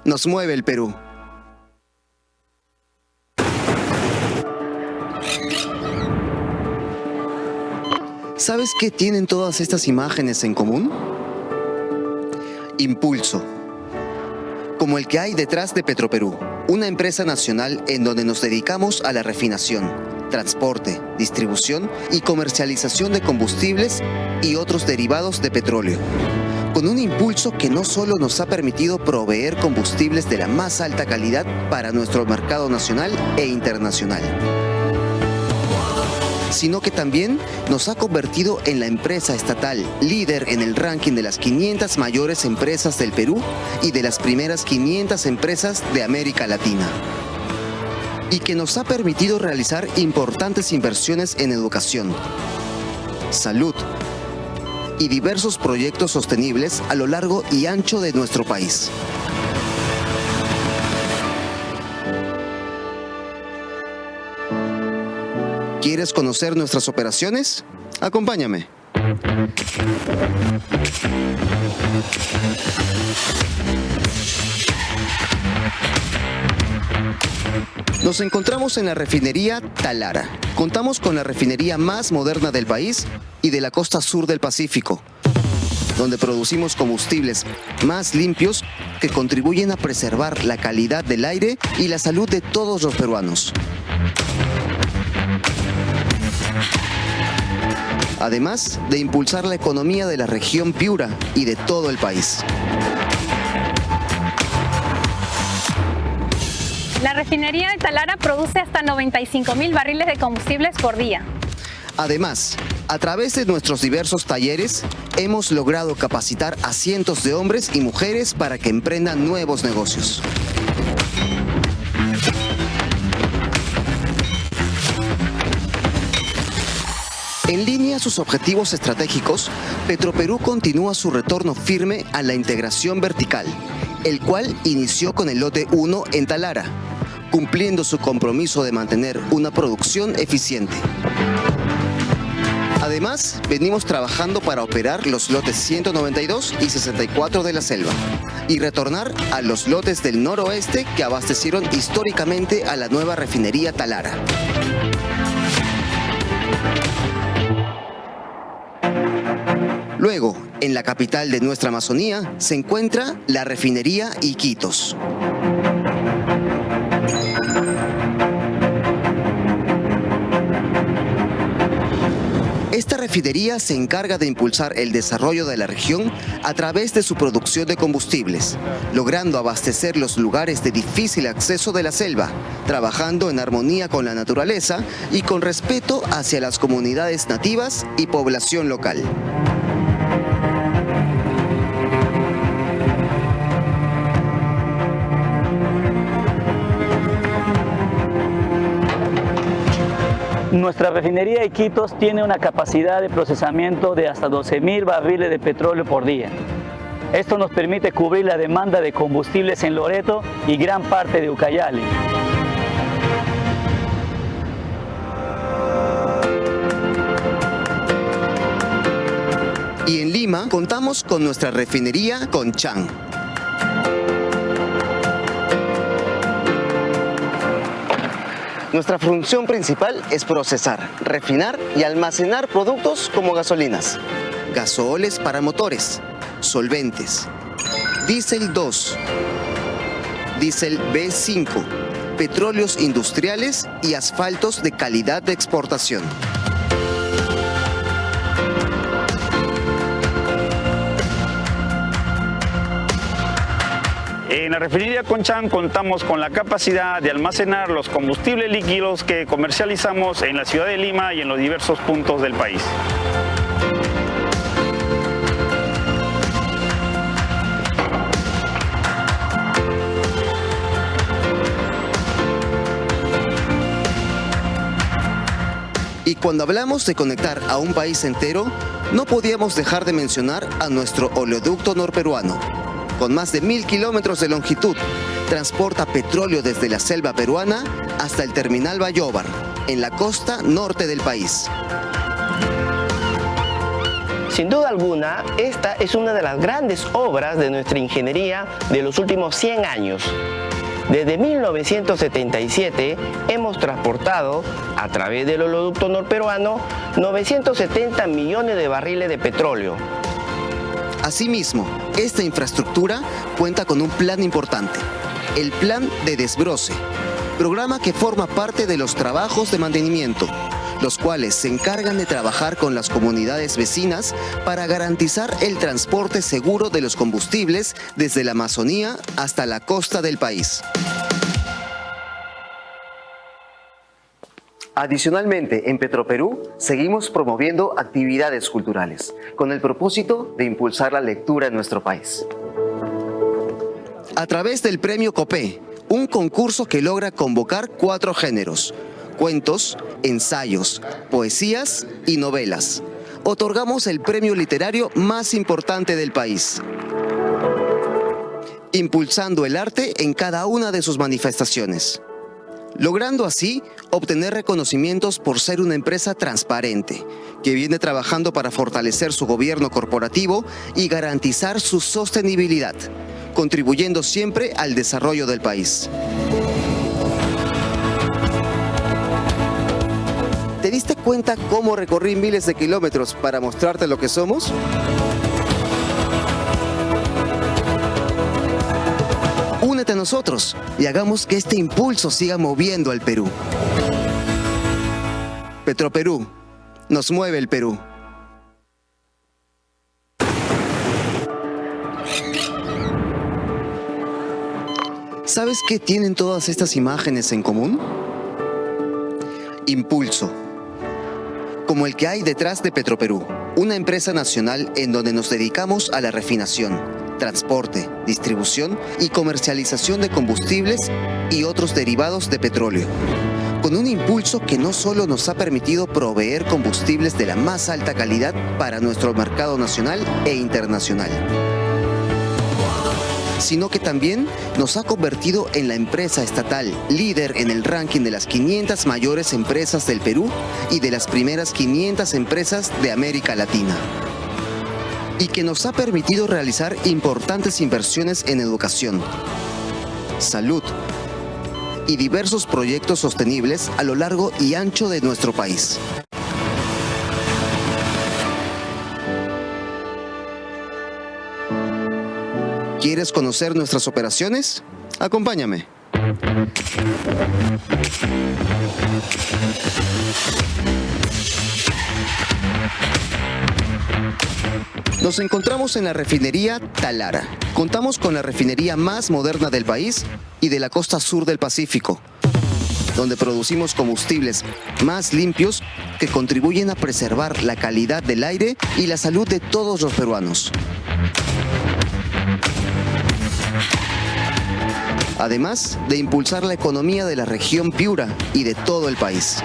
nos mueve el Perú. ¿Sabes qué tienen todas estas imágenes en común? Impulso, como el que hay detrás de Petroperú, una empresa nacional en donde nos dedicamos a la refinación, transporte, distribución y comercialización de combustibles y otros derivados de petróleo, con un impulso que no solo nos ha permitido proveer combustibles de la más alta calidad para nuestro mercado nacional e internacional, sino que también nos ha convertido en la empresa estatal líder en el ranking de las 500 mayores empresas del Perú y de las primeras 500 empresas de América Latina. Y que nos ha permitido realizar importantes inversiones en educación, salud y diversos proyectos sostenibles a lo largo y ancho de nuestro país. ¿Quieres conocer nuestras operaciones? Acompáñame. Nos encontramos en la refinería Talara. Contamos con la refinería más moderna del país y de la costa sur del Pacífico, donde producimos combustibles más limpios que contribuyen a preservar la calidad del aire y la salud de todos los peruanos. Además de impulsar la economía de la región Piura y de todo el país. La refinería de Talara produce hasta 95.000 barriles de combustibles por día. Además, a través de nuestros diversos talleres, hemos logrado capacitar a cientos de hombres y mujeres para que emprendan nuevos negocios. En línea a sus objetivos estratégicos, Petroperú continúa su retorno firme a la integración vertical, el cual inició con el lote 1 en Talara, cumpliendo su compromiso de mantener una producción eficiente. Además, venimos trabajando para operar los lotes 192 y 64 de la selva y retornar a los lotes del noroeste que abastecieron históricamente a la nueva refinería Talara. Luego, en la capital de nuestra Amazonía, se encuentra la refinería Iquitos. Esta refinería se encarga de impulsar el desarrollo de la región a través de su producción de combustibles, logrando abastecer los lugares de difícil acceso de la selva, trabajando en armonía con la naturaleza y con respeto hacia las comunidades nativas y población local. Nuestra refinería Iquitos tiene una capacidad de procesamiento de hasta 12.000 barriles de petróleo por día. Esto nos permite cubrir la demanda de combustibles en Loreto y gran parte de Ucayali. Y en Lima contamos con nuestra refinería Conchán. Nuestra función principal es procesar, refinar y almacenar productos como gasolinas, gasooles para motores, solventes, diésel 2, diésel B5, petróleos industriales y asfaltos de calidad de exportación. En la refinería Conchán contamos con la capacidad de almacenar los combustibles líquidos que comercializamos en la ciudad de Lima y en los diversos puntos del país. Y cuando hablamos de conectar a un país entero, no podíamos dejar de mencionar a nuestro oleoducto norperuano. Con más de 1.000 kilómetros de longitud, transporta petróleo desde la selva peruana hasta el terminal Bayóvar, en la costa norte del país. Sin duda alguna, esta es una de las grandes obras de nuestra ingeniería de los últimos 100 años. Desde 1977 hemos transportado, a través del oleoducto norperuano, 970 millones de barriles de petróleo. Asimismo, esta infraestructura cuenta con un plan importante, el Plan de Desbroce, programa que forma parte de los trabajos de mantenimiento, los cuales se encargan de trabajar con las comunidades vecinas para garantizar el transporte seguro de los combustibles desde la Amazonía hasta la costa del país. Adicionalmente, en Petroperú seguimos promoviendo actividades culturales con el propósito de impulsar la lectura en nuestro país. A través del Premio Copé, un concurso que logra convocar 4 géneros: cuentos, ensayos, poesías y novelas. Otorgamos el premio literario más importante del país, impulsando el arte en cada una de sus manifestaciones, logrando así obtener reconocimientos por ser una empresa transparente, que viene trabajando para fortalecer su gobierno corporativo y garantizar su sostenibilidad, contribuyendo siempre al desarrollo del país. ¿Te diste cuenta cómo recorrí miles de kilómetros para mostrarte lo que somos? Únete a nosotros y hagamos que este impulso siga moviendo al Perú. Petroperú, nos mueve el Perú. ¿Sabes qué tienen todas estas imágenes en común? Impulso, como el que hay detrás de Petroperú, una empresa nacional en donde nos dedicamos a la refinación, transporte, distribución y comercialización de combustibles y otros derivados de petróleo, con un impulso que no solo nos ha permitido proveer combustibles de la más alta calidad para nuestro mercado nacional e internacional, sino que también nos ha convertido en la empresa estatal líder en el ranking de las 500 mayores empresas del Perú y de las primeras 500 empresas de América Latina, y que nos ha permitido realizar importantes inversiones en educación, salud y diversos proyectos sostenibles a lo largo y ancho de nuestro país. ¿Quieres conocer nuestras operaciones? Acompáñame. Nos encontramos en la refinería Talara. Contamos con la refinería más moderna del país y de la costa sur del Pacífico, donde producimos combustibles más limpios que contribuyen a preservar la calidad del aire y la salud de todos los peruanos. Además de impulsar la economía de la región Piura y de todo el país.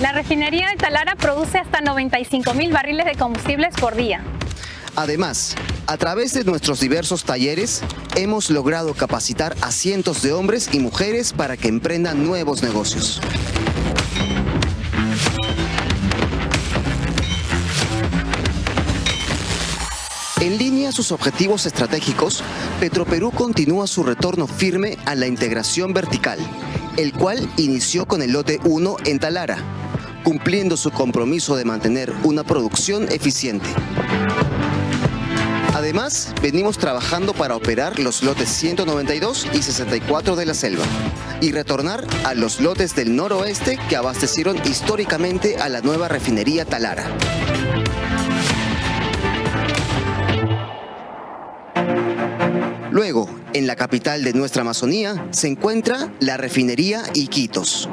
La refinería de Talara produce hasta 95.000 barriles de combustibles por día. Además, a través de nuestros diversos talleres, hemos logrado capacitar a cientos de hombres y mujeres para que emprendan nuevos negocios. En línea a sus objetivos estratégicos, Petroperú continúa su retorno firme a la integración vertical, el cual inició con el lote 1 en Talara, cumpliendo su compromiso de mantener una producción eficiente. Además, venimos trabajando para operar los lotes 192 y 64 de la selva y retornar a los lotes del noroeste que abastecieron históricamente a la nueva refinería Talara. Luego, en la capital de nuestra Amazonía, se encuentra la refinería Iquitos.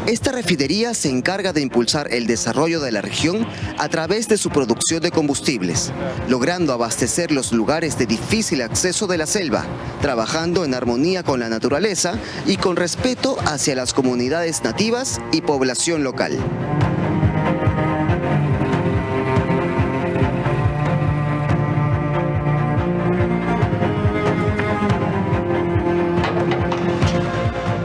Esta refinería se encarga de impulsar el desarrollo de la región a través de su producción de combustibles, logrando abastecer los lugares de difícil acceso de la selva, trabajando en armonía con la naturaleza y con respeto hacia las comunidades nativas y población local.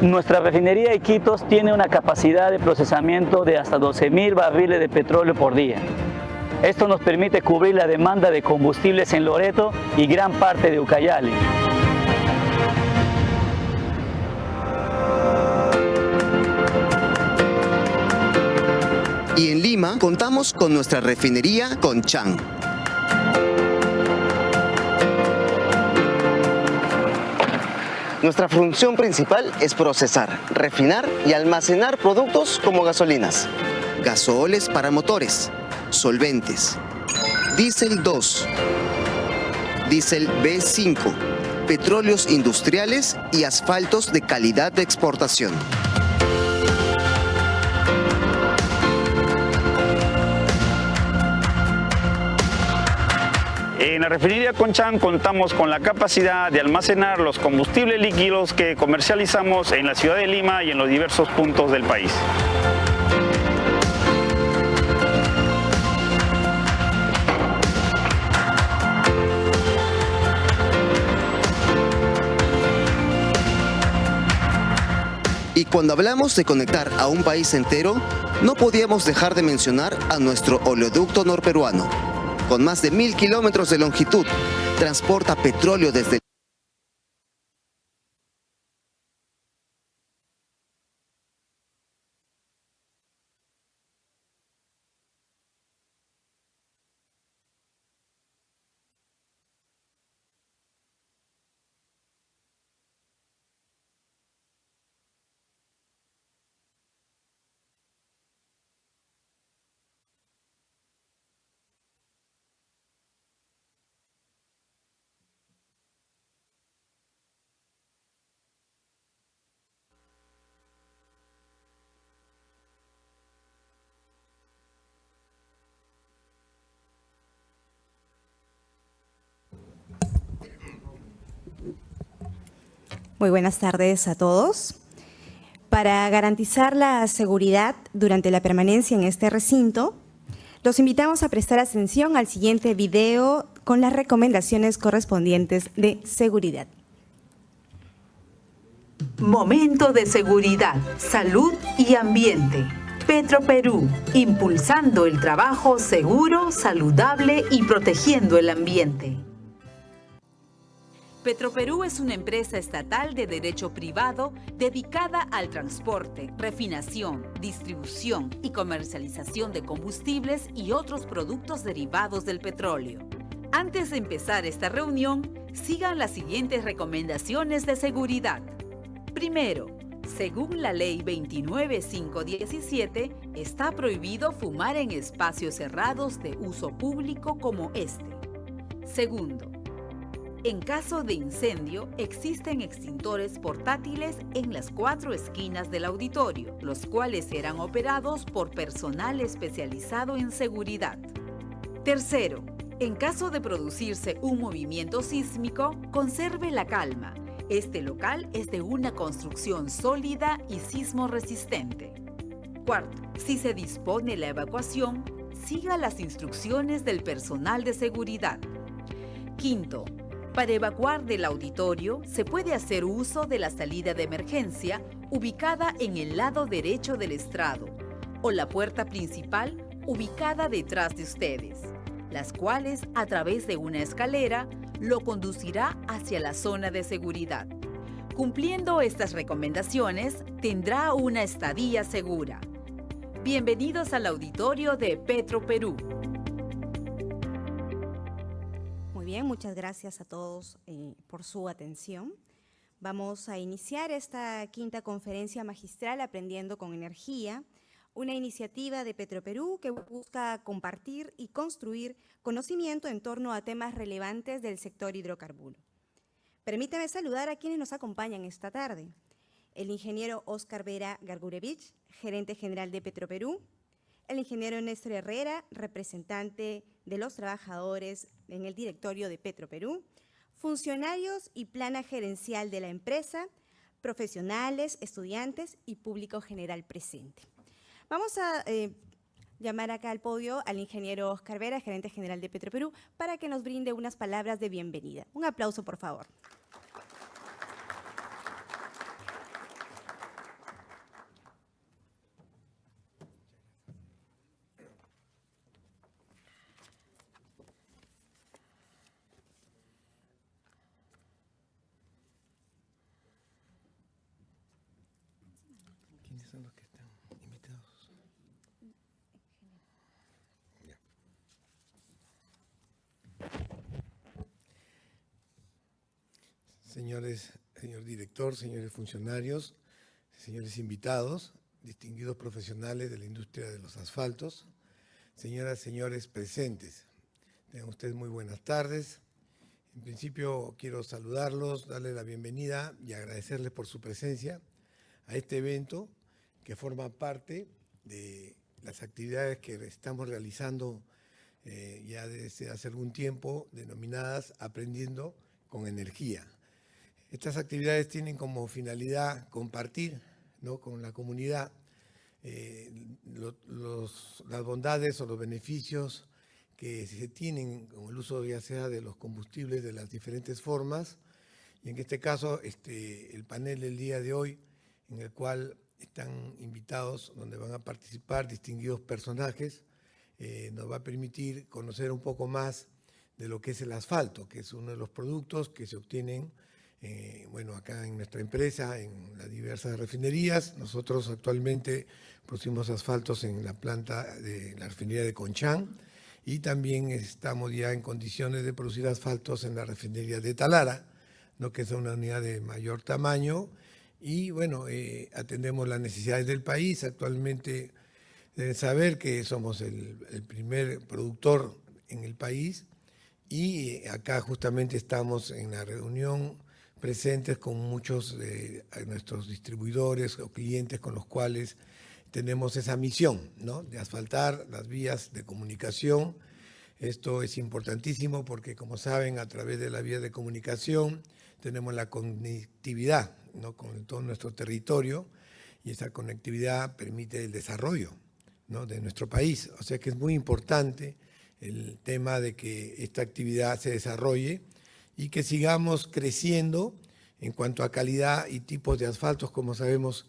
Nuestra refinería de Iquitos tiene una capacidad de procesamiento de hasta 12.000 barriles de petróleo por día. Esto nos permite cubrir la demanda de combustibles en Loreto y gran parte de Ucayali. Y en Lima contamos con nuestra refinería Conchán. Nuestra función principal es procesar, refinar y almacenar productos como gasolinas, gasooles para motores, solventes, diésel 2, diésel B5, petróleos industriales y asfaltos de calidad de exportación. En la refinería Conchán contamos con la capacidad de almacenar los combustibles líquidos que comercializamos en la ciudad de Lima y en los diversos puntos del país. Y cuando hablamos de conectar a un país entero, no podíamos dejar de mencionar a nuestro oleoducto norperuano. Con más de 1.000 kilómetros de longitud, transporta petróleo desde Muy buenas tardes a todos. Para garantizar la seguridad durante la permanencia en este recinto, los invitamos a prestar atención al siguiente video con las recomendaciones correspondientes de seguridad. Momento de seguridad, salud y ambiente. Petroperú, impulsando el trabajo seguro, saludable y protegiendo el ambiente. Petroperú es una empresa estatal de derecho privado dedicada al transporte, refinación, distribución y comercialización de combustibles y otros productos derivados del petróleo. Antes de empezar esta reunión, sigan las siguientes recomendaciones de seguridad. Primero, según la Ley 29517, está prohibido fumar en espacios cerrados de uso público como este. Segundo, en caso de incendio, existen extintores portátiles en las 4 esquinas del auditorio, los cuales serán operados por personal especializado en seguridad. Tercero, en caso de producirse un movimiento sísmico, conserve la calma. Este local es de una construcción sólida y sismo resistente. Cuarto, si se dispone la evacuación, siga las instrucciones del personal de seguridad. Quinto, para evacuar del auditorio, se puede hacer uso de la salida de emergencia ubicada en el lado derecho del estrado o la puerta principal ubicada detrás de ustedes, las cuales, a través de una escalera, lo conducirá hacia la zona de seguridad. Cumpliendo estas recomendaciones, tendrá una estadía segura. Bienvenidos al auditorio de Petroperú. Muy bien, muchas gracias a todos por su atención. Vamos a iniciar esta quinta conferencia magistral Aprendiendo con Energía, una iniciativa de Petroperú que busca compartir y construir conocimiento en torno a temas relevantes del sector hidrocarburo. Permítame saludar a quienes nos acompañan esta tarde. El ingeniero Óscar Vera Gargurevich, gerente general de Petroperú, el ingeniero Néstor Herrera, representante de los trabajadores en el directorio de Petroperú, funcionarios y plana gerencial de la empresa, profesionales, estudiantes y público general presente. Vamos a llamar acá al podio al ingeniero Óscar Vera, gerente general de Petroperú, para que nos brinde unas palabras de bienvenida. Un aplauso, por favor. son los que están invitados? Ya. Señor director, señores funcionarios, señores invitados, distinguidos profesionales de la industria de los asfaltos, señoras, señores presentes, tengan ustedes muy buenas tardes. En principio quiero saludarlos, darles la bienvenida y agradecerles por su presencia a este evento que forma parte de las actividades que estamos realizando ya desde hace algún tiempo, denominadas Aprendiendo con Energía. Estas actividades tienen como finalidad compartir, ¿no?, con la comunidad las bondades o los beneficios que se tienen con el uso ya sea de los combustibles de las diferentes formas, y en este caso el panel del día de hoy, en el cual están invitados, donde van a participar distinguidos personajes, nos va a permitir conocer un poco más de lo que es el asfalto, que es uno de los productos que se obtienen acá en nuestra empresa, en las diversas refinerías. Nosotros actualmente producimos asfaltos en la planta de la refinería de Conchán, y también estamos ya en condiciones de producir asfaltos en la refinería de Talara, ¿no?, que es una unidad de mayor tamaño, y bueno, atendemos las necesidades del país. Actualmente deben saber que somos el primer productor en el país, y acá justamente estamos en la reunión presentes con muchos de nuestros distribuidores o clientes con los cuales tenemos esa misión, ¿no?, de asfaltar las vías de comunicación. Esto es importantísimo porque, como saben, a través de la vía de comunicación tenemos la conectividad, ¿no?, con todo nuestro territorio, y esa conectividad permite el desarrollo, ¿no?, de nuestro país. O sea que es muy importante el tema de que esta actividad se desarrolle y que sigamos creciendo en cuanto a calidad y tipos de asfaltos. Como sabemos,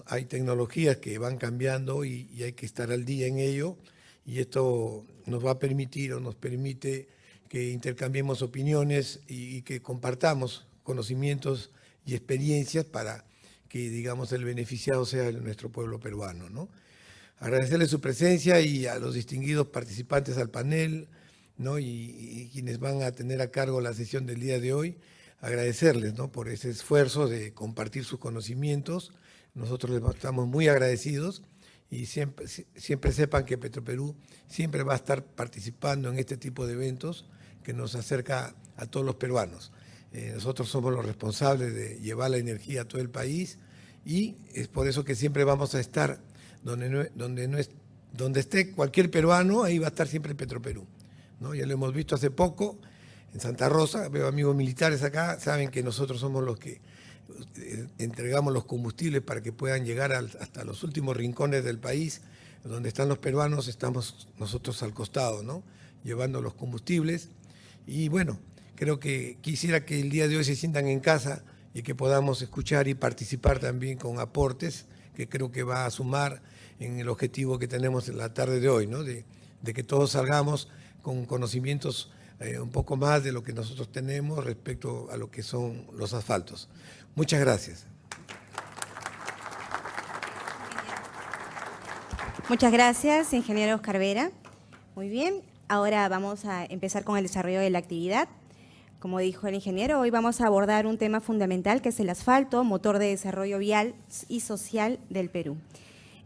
hay tecnologías que van cambiando y hay que estar al día en ello, y esto nos va a permitir o nos permite que intercambiemos opiniones y que compartamos conocimientos y experiencias para que, digamos, el beneficiado sea nuestro pueblo peruano, ¿no? Agradecerles su presencia y a los distinguidos participantes al panel, ¿no?, y quienes van a tener a cargo la sesión del día de hoy, agradecerles, ¿no?, por ese esfuerzo de compartir sus conocimientos. Nosotros les estamos muy agradecidos, y siempre sepan que Petroperú siempre va a estar participando en este tipo de eventos que nos acerca a todos los peruanos. Nosotros somos los responsables de llevar la energía a todo el país, y es por eso que siempre vamos a estar donde esté cualquier peruano, ahí va a estar siempre Petroperú, ¿no? Ya lo hemos visto hace poco en Santa Rosa, veo amigos militares acá, saben que nosotros somos los que entregamos los combustibles para que puedan llegar hasta los últimos rincones del país. Donde están los peruanos, estamos nosotros al costado, ¿no?, llevando los combustibles. Y bueno, creo que quisiera que el día de hoy se sientan en casa y que podamos escuchar y participar también con aportes, que creo que va a sumar en el objetivo que tenemos en la tarde de hoy, ¿no?, de que todos salgamos con conocimientos un poco más de lo que nosotros tenemos respecto a lo que son los asfaltos. Muchas gracias. Muchas gracias, ingeniero Oscar Vera. Muy bien, ahora vamos a empezar con el desarrollo de la actividad. Como dijo el ingeniero, hoy vamos a abordar un tema fundamental, que es el asfalto, motor de desarrollo vial y social del Perú.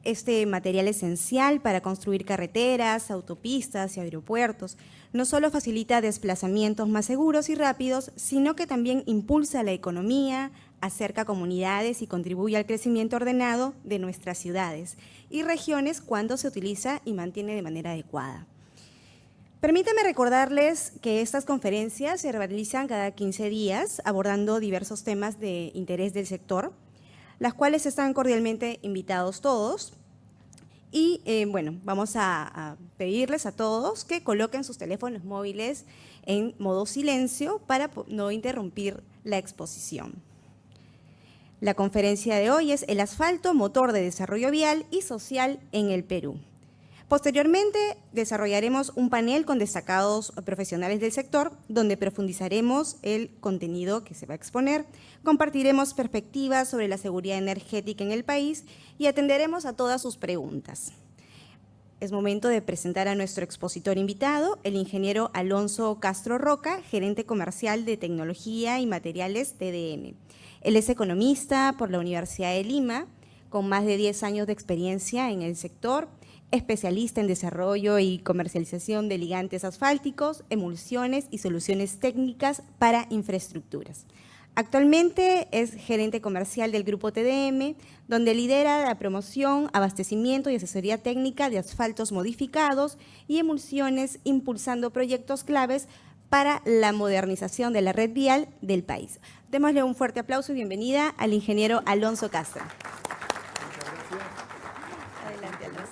Este material esencial para construir carreteras, autopistas y aeropuertos no solo facilita desplazamientos más seguros y rápidos, sino que también impulsa la economía, acerca comunidades y contribuye al crecimiento ordenado de nuestras ciudades y regiones cuando se utiliza y mantiene de manera adecuada. Permítanme recordarles que estas conferencias se realizan cada 15 días abordando diversos temas de interés del sector, las cuales están cordialmente invitados todos. Y vamos a pedirles a todos que coloquen sus teléfonos móviles en modo silencio para no interrumpir la exposición. La conferencia de hoy es el asfalto, motor de desarrollo vial y social en el Perú. Posteriormente, desarrollaremos un panel con destacados profesionales del sector, donde profundizaremos el contenido que se va a exponer, compartiremos perspectivas sobre la seguridad energética en el país y atenderemos a todas sus preguntas. Es momento de presentar a nuestro expositor invitado, el ingeniero Alonso Castro Roca, gerente comercial de Tecnología y Materiales TDM. Él es economista por la Universidad de Lima, con más de 10 años de experiencia en el sector, especialista en desarrollo y comercialización de ligantes asfálticos, emulsiones y soluciones técnicas para infraestructuras. Actualmente es gerente comercial del Grupo TDM, donde lidera la promoción, abastecimiento y asesoría técnica de asfaltos modificados y emulsiones, impulsando proyectos claves para la modernización de la red vial del país. Démosle un fuerte aplauso y bienvenida al ingeniero Alonso Castro. Adelante, Alonso.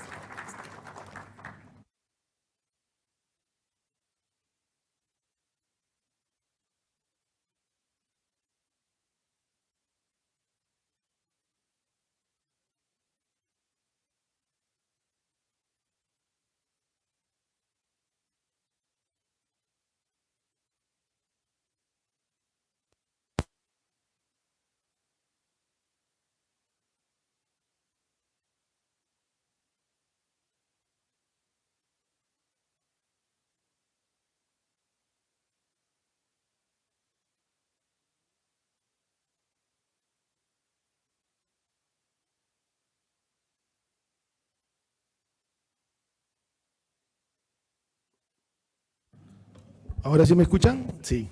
¿Ahora sí me escuchan? Sí.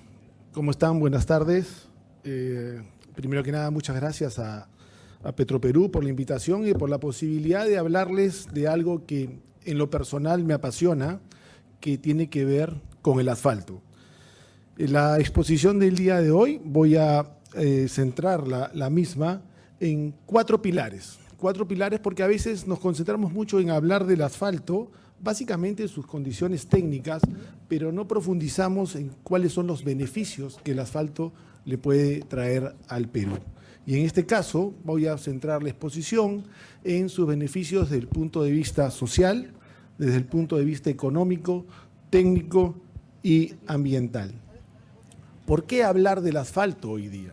¿Cómo están? Buenas tardes. Primero que nada, muchas gracias a Petroperú por la invitación y por la posibilidad de hablarles de algo que en lo personal me apasiona, que tiene que ver con el asfalto. En la exposición del día de hoy voy a centrar la misma en cuatro pilares porque a veces nos concentramos mucho en hablar del asfalto, básicamente en sus condiciones técnicas, pero no profundizamos en cuáles son los beneficios que el asfalto le puede traer al Perú. Y en este caso voy a centrar la exposición en sus beneficios desde el punto de vista social, desde el punto de vista económico, técnico y ambiental. ¿Por qué hablar del asfalto hoy día?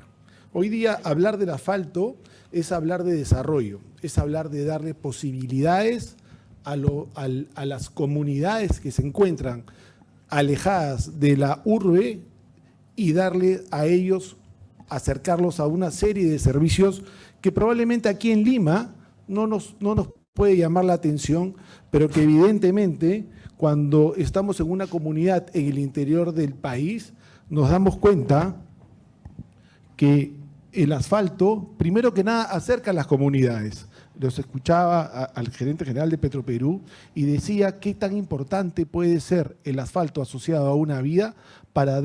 Hoy día hablar del asfalto es hablar de desarrollo, es hablar de darle posibilidades a las comunidades que se encuentran alejadas de la urbe y darle a ellos, acercarlos a una serie de servicios que probablemente aquí en Lima no nos puede llamar la atención, pero que evidentemente cuando estamos en una comunidad en el interior del país nos damos cuenta que el asfalto, primero que nada, acerca a las comunidades. Los escuchaba al gerente general de Petroperú y decía qué tan importante puede ser el asfalto asociado a una vía para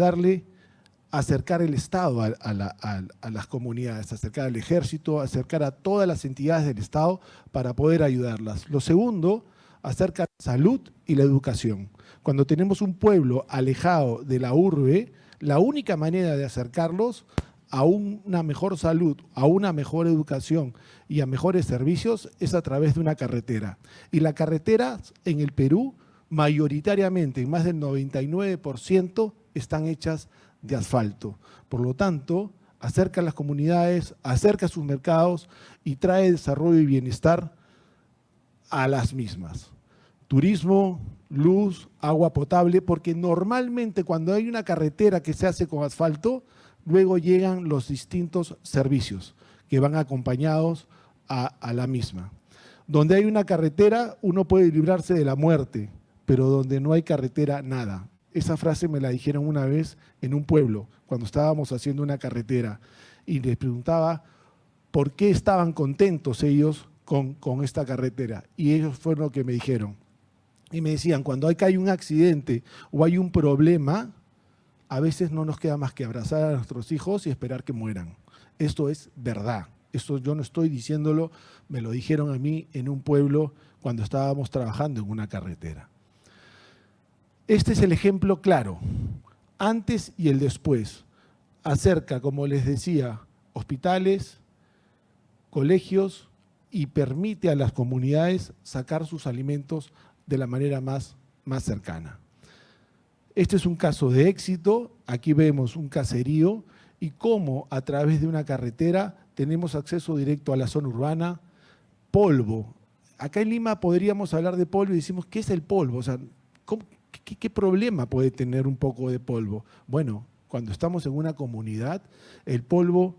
acercar el Estado a las comunidades, acercar al ejército, acercar a todas las entidades del Estado para poder ayudarlas. Lo segundo, acerca la salud y la educación. Cuando tenemos un pueblo alejado de la urbe, la única manera de acercarlos a una mejor salud, a una mejor educación y a mejores servicios es a través de una carretera. Y las carreteras en el Perú, mayoritariamente, más del 99%, están hechas de asfalto. Por lo tanto, acerca a las comunidades, acerca a sus mercados y trae desarrollo y bienestar a las mismas. Turismo, luz, agua potable, porque normalmente cuando hay una carretera que se hace con asfalto, luego llegan los distintos servicios que van acompañados a la misma. Donde hay una carretera, uno puede librarse de la muerte, pero donde no hay carretera, nada. Esa frase me la dijeron una vez en un pueblo, cuando estábamos haciendo una carretera, y les preguntaba por qué estaban contentos ellos con esta carretera. Y ellos fueron lo que me dijeron. Y me decían, cuando hay un accidente o hay un problema, a veces no nos queda más que abrazar a nuestros hijos y esperar que mueran. Esto es verdad. Esto yo no estoy diciéndolo, me lo dijeron a mí en un pueblo cuando estábamos trabajando en una carretera. Este es el ejemplo claro, antes y el después. Acerca, como les decía, hospitales, colegios y permite a las comunidades sacar sus alimentos de la manera más cercana. Este es un caso de éxito. Aquí vemos un caserío y cómo a través de una carretera tenemos acceso directo a la zona urbana. Polvo. Acá en Lima podríamos hablar de polvo y decimos, ¿qué es el polvo? O sea, ¿qué problema puede tener un poco de polvo? Bueno, cuando estamos en una comunidad, el polvo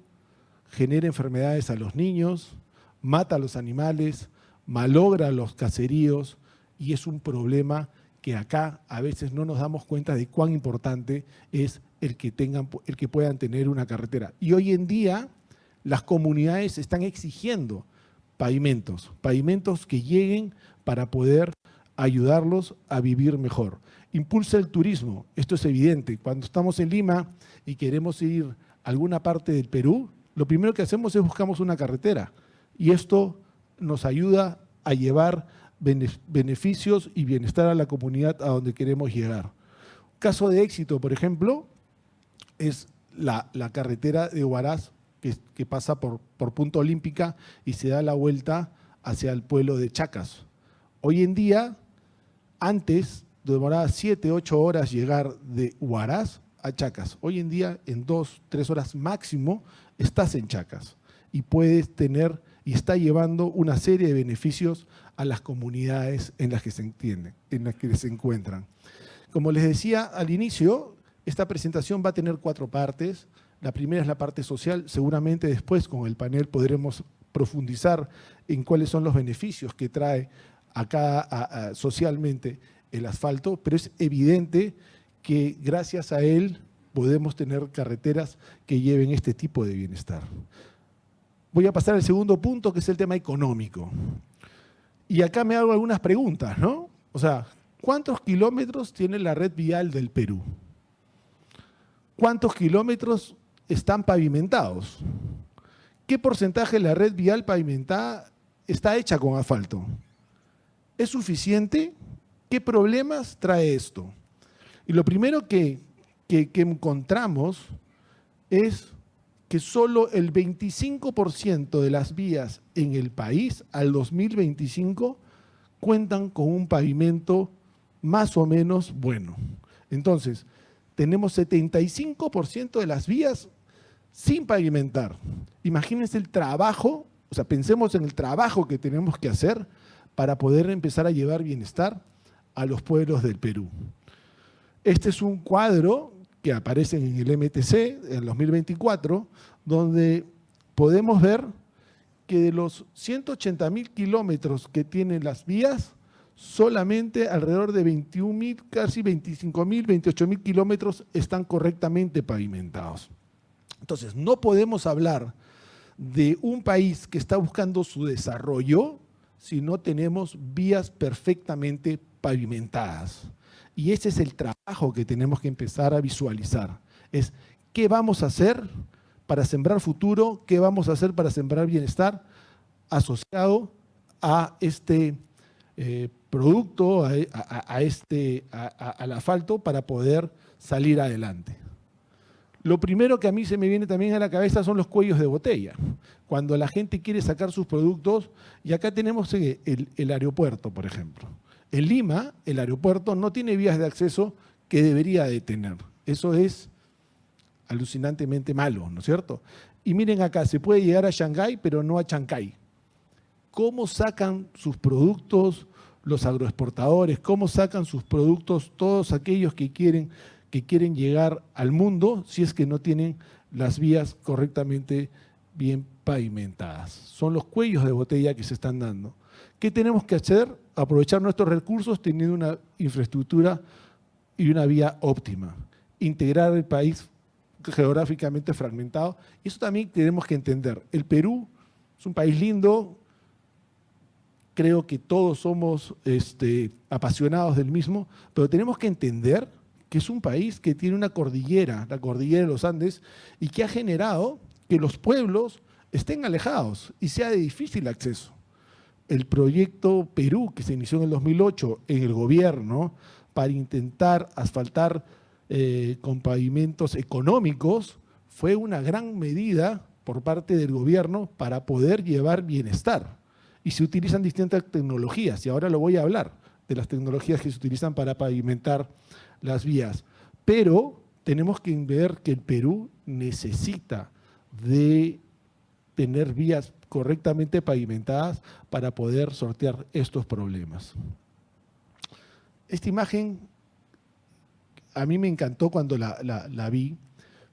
genera enfermedades a los niños, mata a los animales, malogra los caseríos y es un problema que acá a veces no nos damos cuenta de cuán importante es el que puedan tener una carretera. Y hoy en día las comunidades están exigiendo pavimentos que lleguen para poder ayudarlos a vivir mejor. Impulsa el turismo, esto es evidente. Cuando estamos en Lima y queremos ir a alguna parte del Perú, lo primero que hacemos es buscamos una carretera y esto nos ayuda a llevar beneficios y bienestar a la comunidad a donde queremos llegar. Caso de éxito, por ejemplo, es la carretera de Huaraz que pasa por Punta Olímpica y se da la vuelta hacia el pueblo de Chacas. Hoy en día, antes demoraba 7, 8 horas llegar de Huaraz a Chacas. Hoy en día, en 2, 3 horas máximo, estás en Chacas y puedes tener y está llevando una serie de beneficios a las comunidades en las que se encuentran. Como les decía al inicio, esta presentación va a tener 4 partes. La primera es la parte social. Seguramente después con el panel podremos profundizar en cuáles son los beneficios que trae acá socialmente el asfalto, pero es evidente que gracias a él podemos tener carreteras que lleven este tipo de bienestar. Voy a pasar al segundo punto, que es el tema económico. Y acá me hago algunas preguntas, ¿no? O sea, ¿cuántos kilómetros tiene la red vial del Perú? ¿Cuántos kilómetros están pavimentados? ¿Qué porcentaje de la red vial pavimentada está hecha con asfalto? ¿Es suficiente? ¿Qué problemas trae esto? Y lo primero que encontramos es que solo el 25% de las vías en el país al 2025 cuentan con un pavimento más o menos bueno. Entonces, tenemos 75% de las vías sin pavimentar. Imagínense el trabajo, o sea, pensemos en el trabajo que tenemos que hacer para poder empezar a llevar bienestar a los pueblos del Perú. Este es un cuadro que aparece en el MTC en 2024, donde podemos ver que de los 180.000 kilómetros que tienen las vías, solamente alrededor de 21.000, casi 25.000, 28.000 kilómetros están correctamente pavimentados. Entonces, no podemos hablar de un país que está buscando su desarrollo si no tenemos vías perfectamente pavimentadas. Y ese es el trabajo que tenemos que empezar a visualizar. Es qué vamos a hacer para sembrar futuro, qué vamos a hacer para sembrar bienestar asociado a este producto, al asfalto para poder salir adelante. Lo primero que a mí se me viene también a la cabeza son los cuellos de botella. Cuando la gente quiere sacar sus productos, y acá tenemos el aeropuerto, por ejemplo. En Lima, el aeropuerto no tiene vías de acceso que debería de tener. Eso es alucinantemente malo, ¿no es cierto? Y miren acá, se puede llegar a Shanghái, pero no a Chancay. ¿Cómo sacan sus productos los agroexportadores? ¿Cómo sacan sus productos todos aquellos que quieren llegar al mundo si es que no tienen las vías correctamente bien pavimentadas? Son los cuellos de botella que se están dando. ¿Qué tenemos que hacer? Aprovechar nuestros recursos teniendo una infraestructura y una vía óptima. Integrar el país geográficamente fragmentado. Y eso también tenemos que entender. El Perú es un país lindo. Creo que todos somos apasionados del mismo, pero tenemos que entender que es un país que tiene una cordillera, la cordillera de los Andes, y que ha generado que los pueblos estén alejados y sea de difícil acceso. El proyecto Perú, que se inició en el 2008 en el gobierno para intentar asfaltar con pavimentos económicos, fue una gran medida por parte del gobierno para poder llevar bienestar. Y se utilizan distintas tecnologías, y ahora lo voy a hablar. de las tecnologías que se utilizan para pavimentar las vías. Pero tenemos que ver que el Perú necesita de tener vías correctamente pavimentadas para poder sortear estos problemas. Esta imagen a mí me encantó cuando la vi,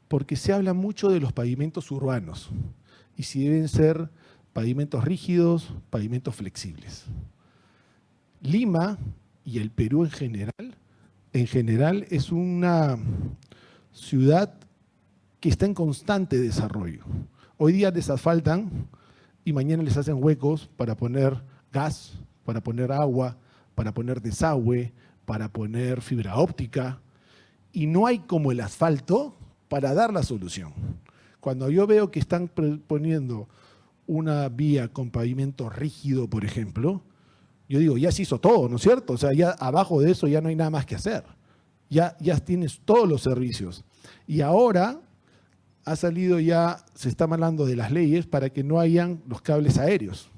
porque se habla mucho de los pavimentos urbanos y si deben ser pavimentos rígidos, pavimentos flexibles. Lima y el Perú en general es una ciudad que está en constante desarrollo. Hoy día desasfaltan y mañana les hacen huecos para poner gas, para poner agua, para poner desagüe, para poner fibra óptica, y no hay como el asfalto para dar la solución. Cuando yo veo que están poniendo una vía con pavimento rígido, por ejemplo, yo digo, ya se hizo todo, ¿no es cierto? O sea, ya abajo de eso ya no hay nada más que hacer. Ya tienes todos los servicios. Y ahora ha salido ya, se está hablando de las leyes para que no hayan los cables aéreos.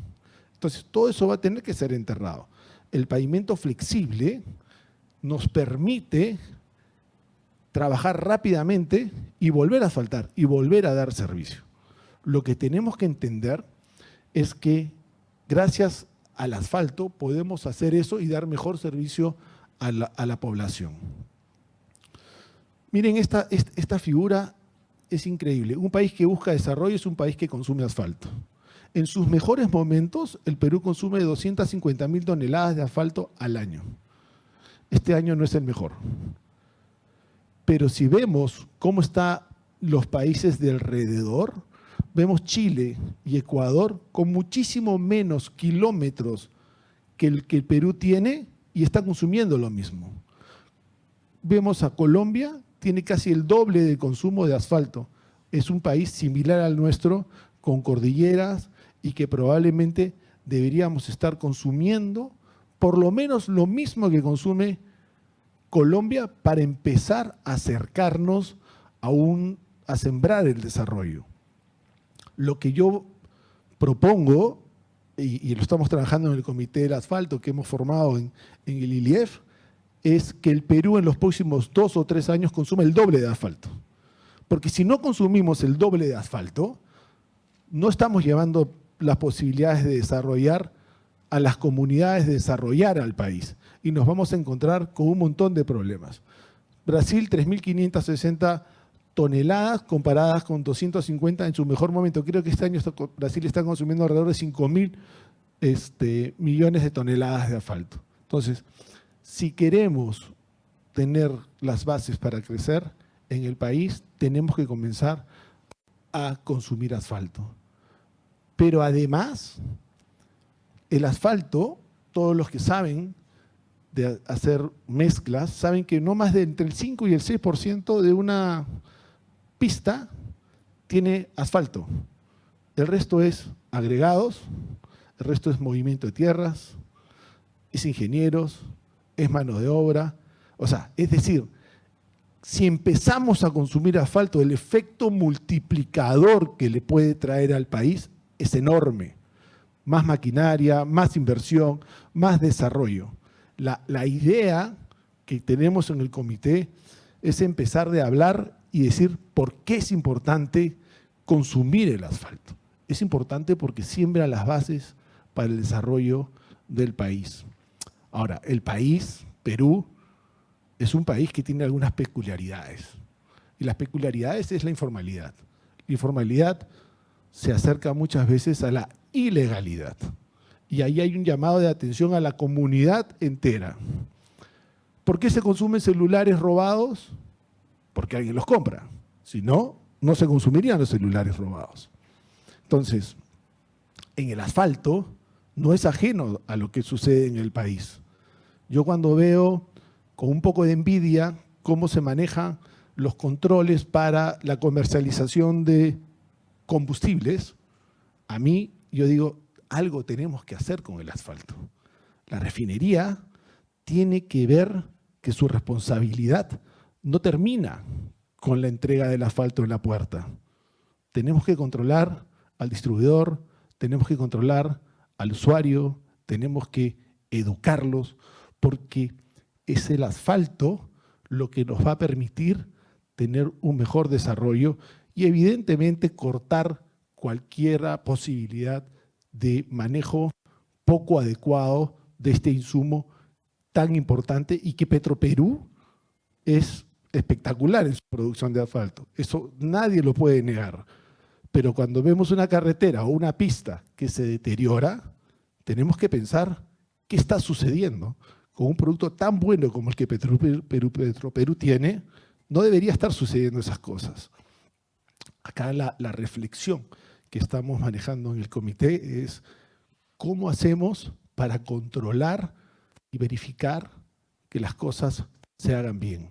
Entonces, todo eso va a tener que ser enterrado. El pavimento flexible nos permite trabajar rápidamente y volver a asfaltar y volver a dar servicio. Lo que tenemos que entender es que gracias al asfalto podemos hacer eso y dar mejor servicio a la población. Miren, esta figura es increíble. Un país que busca desarrollo es un país que consume asfalto. En sus mejores momentos, el Perú consume 250.000 toneladas de asfalto al año. Este año no es el mejor. Pero si vemos cómo están los países de alrededor, vemos Chile y Ecuador con muchísimo menos kilómetros que el Perú tiene y está consumiendo lo mismo. Vemos a Colombia, tiene casi el doble de consumo de asfalto. Es un país similar al nuestro, con cordilleras y que probablemente deberíamos estar consumiendo por lo menos lo mismo que consume Colombia para empezar a acercarnos a sembrar el desarrollo. Lo que yo propongo, y lo estamos trabajando en el Comité del Asfalto que hemos formado en el ILIEF, es que el Perú en los próximos 2 o 3 años consuma el doble de asfalto. Porque si no consumimos el doble de asfalto, no estamos llevando las posibilidades de desarrollar a las comunidades, de desarrollar al país. Y nos vamos a encontrar con un montón de problemas. Brasil, 3.560 toneladas comparadas con 250 en su mejor momento. Creo que este año Brasil está consumiendo alrededor de 5.000 millones de toneladas de asfalto. Entonces, si queremos tener las bases para crecer en el país, tenemos que comenzar a consumir asfalto. Pero además, el asfalto, todos los que saben de hacer mezclas, saben que no más de entre el 5 y el 6% de una pista tiene asfalto. El resto es agregados, el resto es movimiento de tierras, es ingenieros, es mano de obra. O sea, es decir, si empezamos a consumir asfalto, el efecto multiplicador que le puede traer al país es enorme. Más maquinaria, más inversión, más desarrollo. La idea que tenemos en el comité es empezar de hablar y decir por qué es importante consumir el asfalto. Es importante porque siembra las bases para el desarrollo del país. Ahora, el país, Perú, es un país que tiene algunas peculiaridades. Y las peculiaridades es la informalidad. La informalidad se acerca muchas veces a la ilegalidad. Y ahí hay un llamado de atención a la comunidad entera. ¿Por qué se consumen celulares robados? Porque alguien los compra. Si no, no se consumirían los celulares robados. Entonces, en el asfalto no es ajeno a lo que sucede en el país. Yo cuando veo con un poco de envidia cómo se manejan los controles para la comercialización de combustibles, a mí yo digo, algo tenemos que hacer con el asfalto. La refinería tiene que ver que su responsabilidad no termina con la entrega del asfalto en la puerta. Tenemos que controlar al distribuidor, tenemos que controlar al usuario, tenemos que educarlos, porque es el asfalto lo que nos va a permitir tener un mejor desarrollo y evidentemente cortar cualquier posibilidad de manejo poco adecuado de este insumo tan importante y que Petroperú es espectacular en su producción de asfalto. Eso nadie lo puede negar. Pero cuando vemos una carretera o una pista que se deteriora, tenemos que pensar qué está sucediendo. Con un producto tan bueno como el que Petroperú tiene, no debería estar sucediendo esas cosas. Acá la reflexión que estamos manejando en el comité es cómo hacemos para controlar y verificar que las cosas se hagan bien.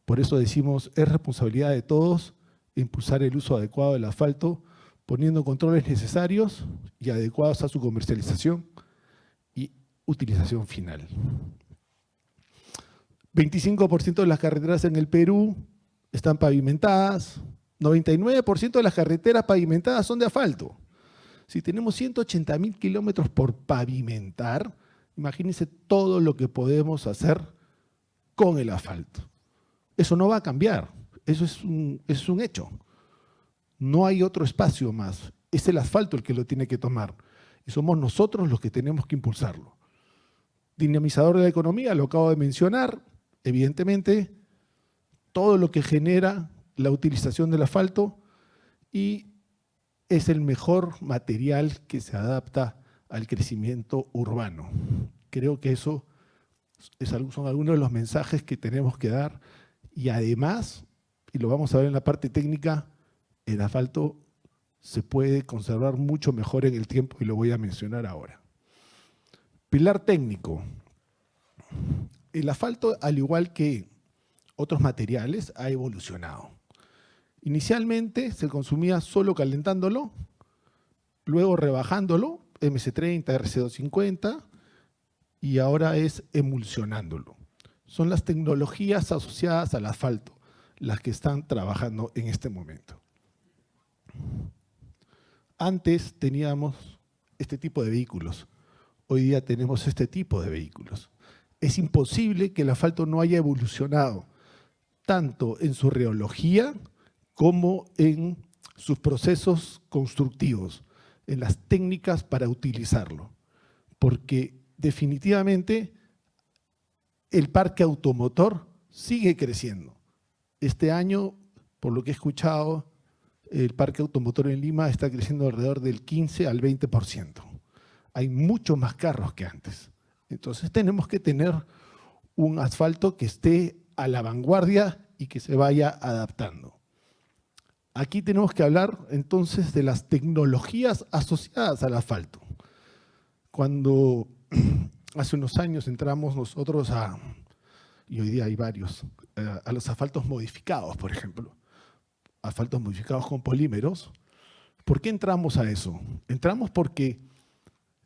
Por eso decimos, es responsabilidad de todos impulsar el uso adecuado del asfalto, poniendo controles necesarios y adecuados a su comercialización y utilización final. 25% de las carreteras en el Perú están pavimentadas, 99% de las carreteras pavimentadas son de asfalto. Si tenemos 180.000 kilómetros por pavimentar, imagínense todo lo que podemos hacer con el asfalto. Eso no va a cambiar, eso es un hecho. No hay otro espacio más, es el asfalto el que lo tiene que tomar y somos nosotros los que tenemos que impulsarlo. Dinamizador de la economía, lo acabo de mencionar, evidentemente, todo lo que genera la utilización del asfalto y es el mejor material que se adapta al crecimiento urbano. Creo que eso son algunos de los mensajes que tenemos que dar y además, y lo vamos a ver en la parte técnica, el asfalto se puede conservar mucho mejor en el tiempo y lo voy a mencionar ahora. Pilar técnico. El asfalto, al igual que otros materiales, ha evolucionado. Inicialmente se consumía solo calentándolo, luego rebajándolo, MC30, RC250, y ahora es emulsionándolo. Son las tecnologías asociadas al asfalto las que están trabajando en este momento. Antes teníamos este tipo de vehículos, hoy día tenemos este tipo de vehículos. Es imposible que el asfalto no haya evolucionado, tanto en su rheología como en sus procesos constructivos, en las técnicas para utilizarlo. Porque definitivamente el parque automotor sigue creciendo. Este año, por lo que he escuchado, el parque automotor en Lima está creciendo alrededor del 15 al 20%. Hay muchos más carros que antes. Entonces tenemos que tener un asfalto que esté a la vanguardia y que se vaya adaptando. Aquí tenemos que hablar entonces de las tecnologías asociadas al asfalto. Cuando hace unos años entramos nosotros y hoy día hay varios, a los asfaltos modificados, por ejemplo, asfaltos modificados con polímeros. ¿Por qué entramos a eso? Entramos porque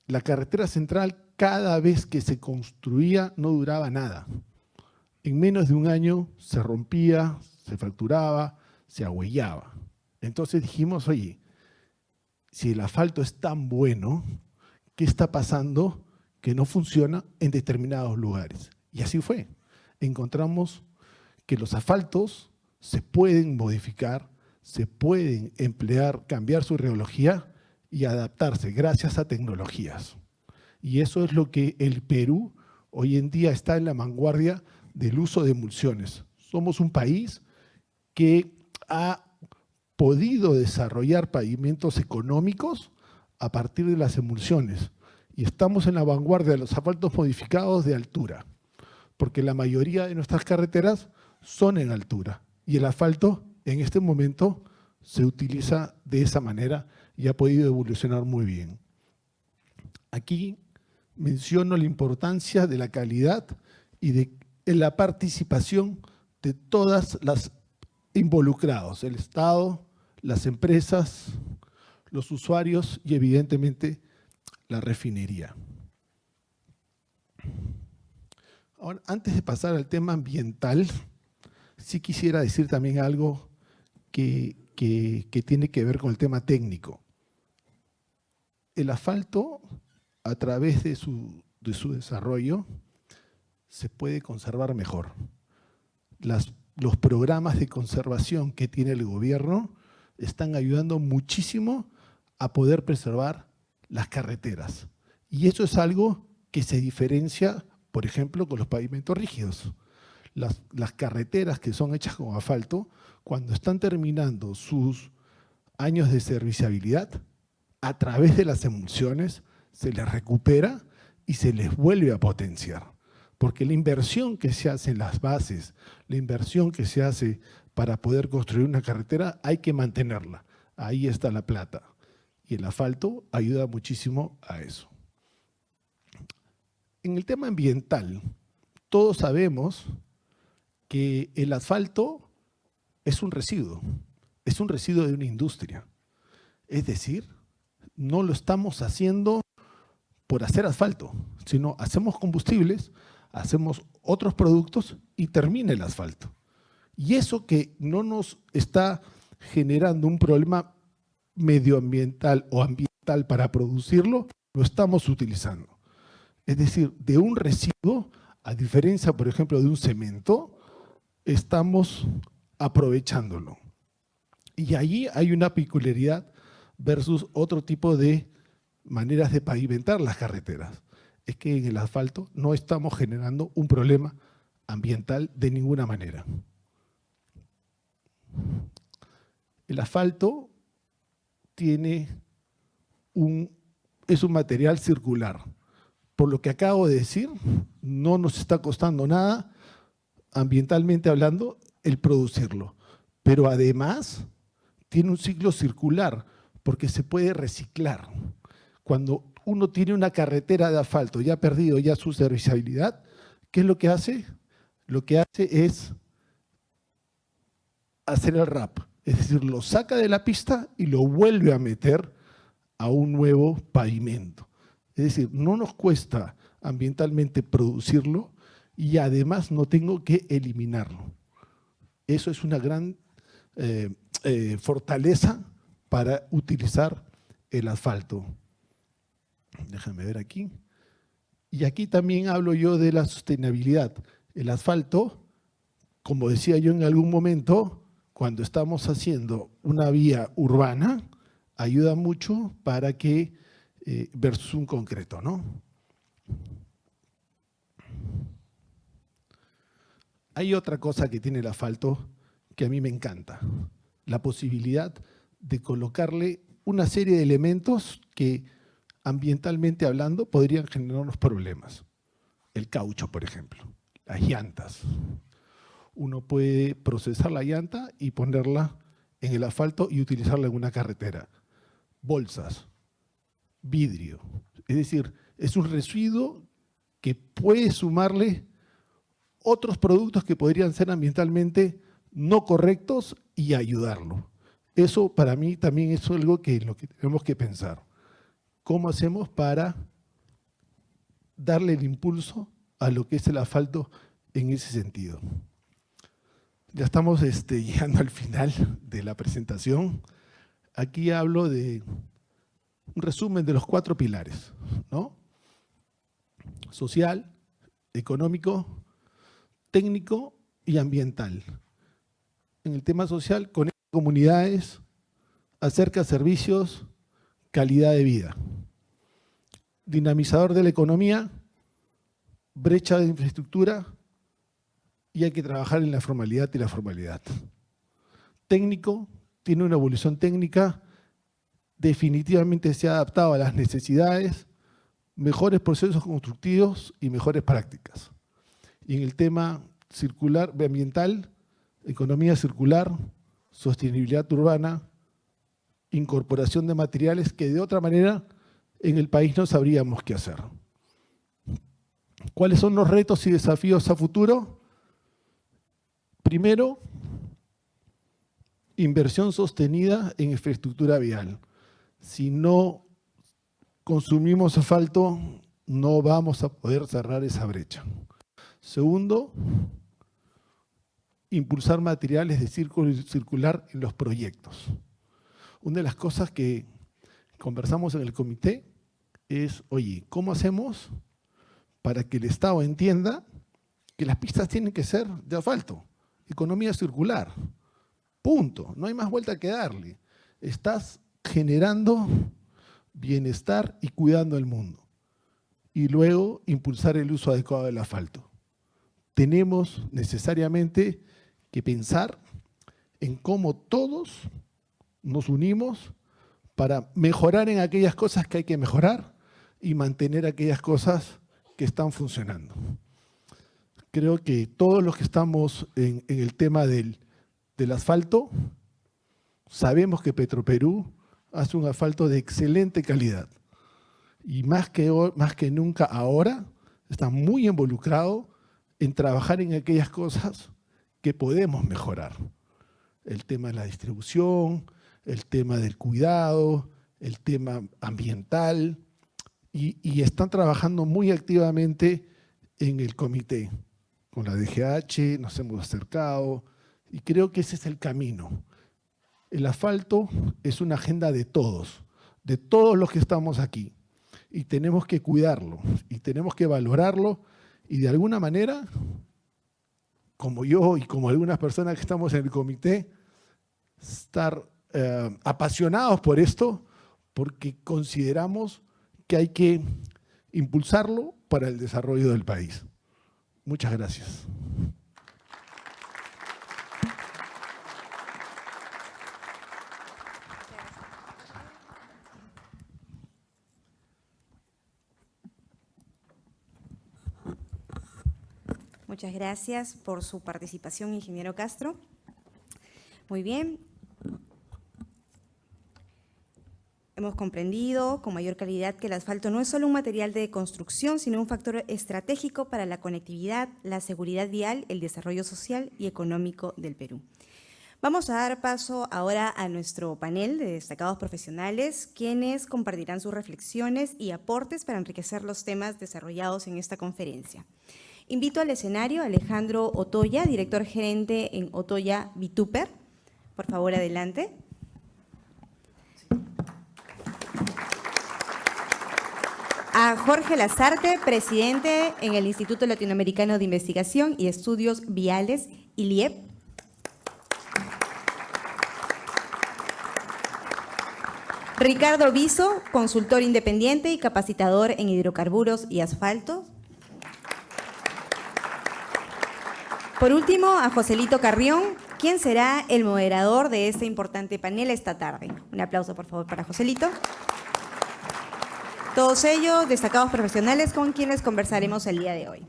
la carretera central cada vez que se construía no duraba nada. En menos de un año se rompía, se fracturaba, se ahuellaba. Entonces dijimos, oye, si el asfalto es tan bueno, ¿qué está pasando que no funciona en determinados lugares? Y así fue. Encontramos que los asfaltos se pueden modificar, se pueden emplear, cambiar su rheología y adaptarse gracias a tecnologías. Y eso es lo que el Perú hoy en día está en la vanguardia del uso de emulsiones. Somos un país que ha podido desarrollar pavimentos económicos a partir de las emulsiones. Y estamos en la vanguardia de los asfaltos modificados de altura, porque la mayoría de nuestras carreteras son en altura. Y el asfalto en este momento se utiliza de esa manera y ha podido evolucionar muy bien. Aquí menciono la importancia de la calidad y de la participación de todas las involucrados, el Estado, las empresas, los usuarios y evidentemente la refinería. Ahora, antes de pasar al tema ambiental, sí quisiera decir también algo que tiene que ver con el tema técnico. El asfalto, a través de su desarrollo, se puede conservar mejor. Los programas de conservación que tiene el gobierno están ayudando muchísimo a poder preservar las carreteras. Y eso es algo que se diferencia, por ejemplo, con los pavimentos rígidos. Las carreteras que son hechas con asfalto, cuando están terminando sus años de serviciabilidad, a través de las emulsiones se les recupera y se les vuelve a potenciar. Porque la inversión que se hace en las bases, la inversión que se hace para poder construir una carretera, hay que mantenerla. Ahí está la plata. Y el asfalto ayuda muchísimo a eso. En el tema ambiental, todos sabemos que el asfalto es un residuo de una industria. Es decir, no lo estamos haciendo por hacer asfalto, sino hacemos combustibles, hacemos otros productos y termina el asfalto. Y eso que no nos está generando un problema medioambiental o ambiental para producirlo, lo estamos utilizando. Es decir, de un residuo, a diferencia, por ejemplo, de un cemento, estamos aprovechándolo. Y allí hay una peculiaridad versus otro tipo de maneras de pavimentar las carreteras. Es que en el asfalto no estamos generando un problema ambiental de ninguna manera. El asfalto es un material circular. Por lo que acabo de decir, no nos está costando nada, ambientalmente hablando, el producirlo. Pero además tiene un ciclo circular, porque se puede reciclar. Cuando uno tiene una carretera de asfalto ya ha perdido ya su serviciabilidad, ¿qué es lo que hace? Lo que hace es hacer el RAP, es decir, lo saca de la pista y lo vuelve a meter a un nuevo pavimento. Es decir, no nos cuesta ambientalmente producirlo y además no tengo que eliminarlo. Eso es una gran fortaleza para utilizar el asfalto. Déjame ver aquí. Y aquí también hablo yo de la sostenibilidad. El asfalto, como decía yo en algún momento, cuando estamos haciendo una vía urbana, ayuda mucho para que, versus un concreto, ¿no? Hay otra cosa que tiene el asfalto que a mí me encanta, la posibilidad de colocarle una serie de elementos que ambientalmente hablando podrían generarnos problemas. El caucho, por ejemplo, las llantas. Uno puede procesar la llanta y ponerla en el asfalto y utilizarla en una carretera. Bolsas, vidrio. Es decir, es un residuo que puede sumarle otros productos que podrían ser ambientalmente no correctos y ayudarlo. Eso para mí también es algo que lo que tenemos que pensar. ¿Cómo hacemos para darle el impulso a lo que es el asfalto en ese sentido? Ya estamos llegando al final de la presentación. Aquí hablo de un resumen de los 4 pilares, ¿no? Social, económico, técnico y ambiental. En el tema social, conecta comunidades, acerca servicios, calidad de vida. Dinamizador de la economía, brecha de infraestructura y hay que trabajar en la formalidad y la formalidad. Técnico, tiene una evolución técnica, definitivamente se ha adaptado a las necesidades, mejores procesos constructivos y mejores prácticas. Y en el tema circular, ambiental, economía circular, sostenibilidad urbana, incorporación de materiales que de otra manera en el país no sabríamos qué hacer. ¿Cuáles son los retos y desafíos a futuro? Primero, inversión sostenida en infraestructura vial. Si no consumimos asfalto, no vamos a poder cerrar esa brecha. Segundo, impulsar materiales de círculo circular en los proyectos. Una de las cosas que conversamos en el comité es, oye, ¿cómo hacemos para que el Estado entienda que las pistas tienen que ser de asfalto, economía circular, punto, no hay más vuelta que darle. Estás generando bienestar y cuidando el mundo. Y luego impulsar el uso adecuado del asfalto. Tenemos necesariamente que pensar en cómo todos nos unimos para mejorar en aquellas cosas que hay que mejorar y mantener aquellas cosas que están funcionando. Creo que todos los que estamos en el tema del asfalto, sabemos que Petroperú hace un asfalto de excelente calidad. Y más que nunca ahora está muy involucrado en trabajar en aquellas cosas que podemos mejorar. El tema de la distribución, el tema del cuidado, el tema ambiental, y están trabajando muy activamente en el comité. Con la DGH nos hemos acercado y creo que ese es el camino. El asfalto es una agenda de todos los que estamos aquí. Y tenemos que cuidarlo, y tenemos que valorarlo, y de alguna manera, como yo y como algunas personas que estamos en el comité, estar apasionados por esto, porque consideramos que hay que impulsarlo para el desarrollo del país. Muchas gracias. Muchas gracias por su participación, ingeniero Castro. Muy bien. Hemos comprendido con mayor claridad que el asfalto no es solo un material de construcción, sino un factor estratégico para la conectividad, la seguridad vial, el desarrollo social y económico del Perú. Vamos a dar paso ahora a nuestro panel de destacados profesionales, quienes compartirán sus reflexiones y aportes para enriquecer los temas desarrollados en esta conferencia. Invito al escenario a Alejandro Otoya, director gerente en Otoya Vituper. Por favor, adelante. A Jorge Lazarte, presidente en el Instituto Latinoamericano de Investigación y Estudios Viales, ILIEP. Ricardo Viso, consultor independiente y capacitador en hidrocarburos y asfalto. Por último, a Joselito Carrión, quien será el moderador de este importante panel esta tarde. Un aplauso, por favor, para Joselito. Todos ellos destacados profesionales con quienes conversaremos el día de hoy.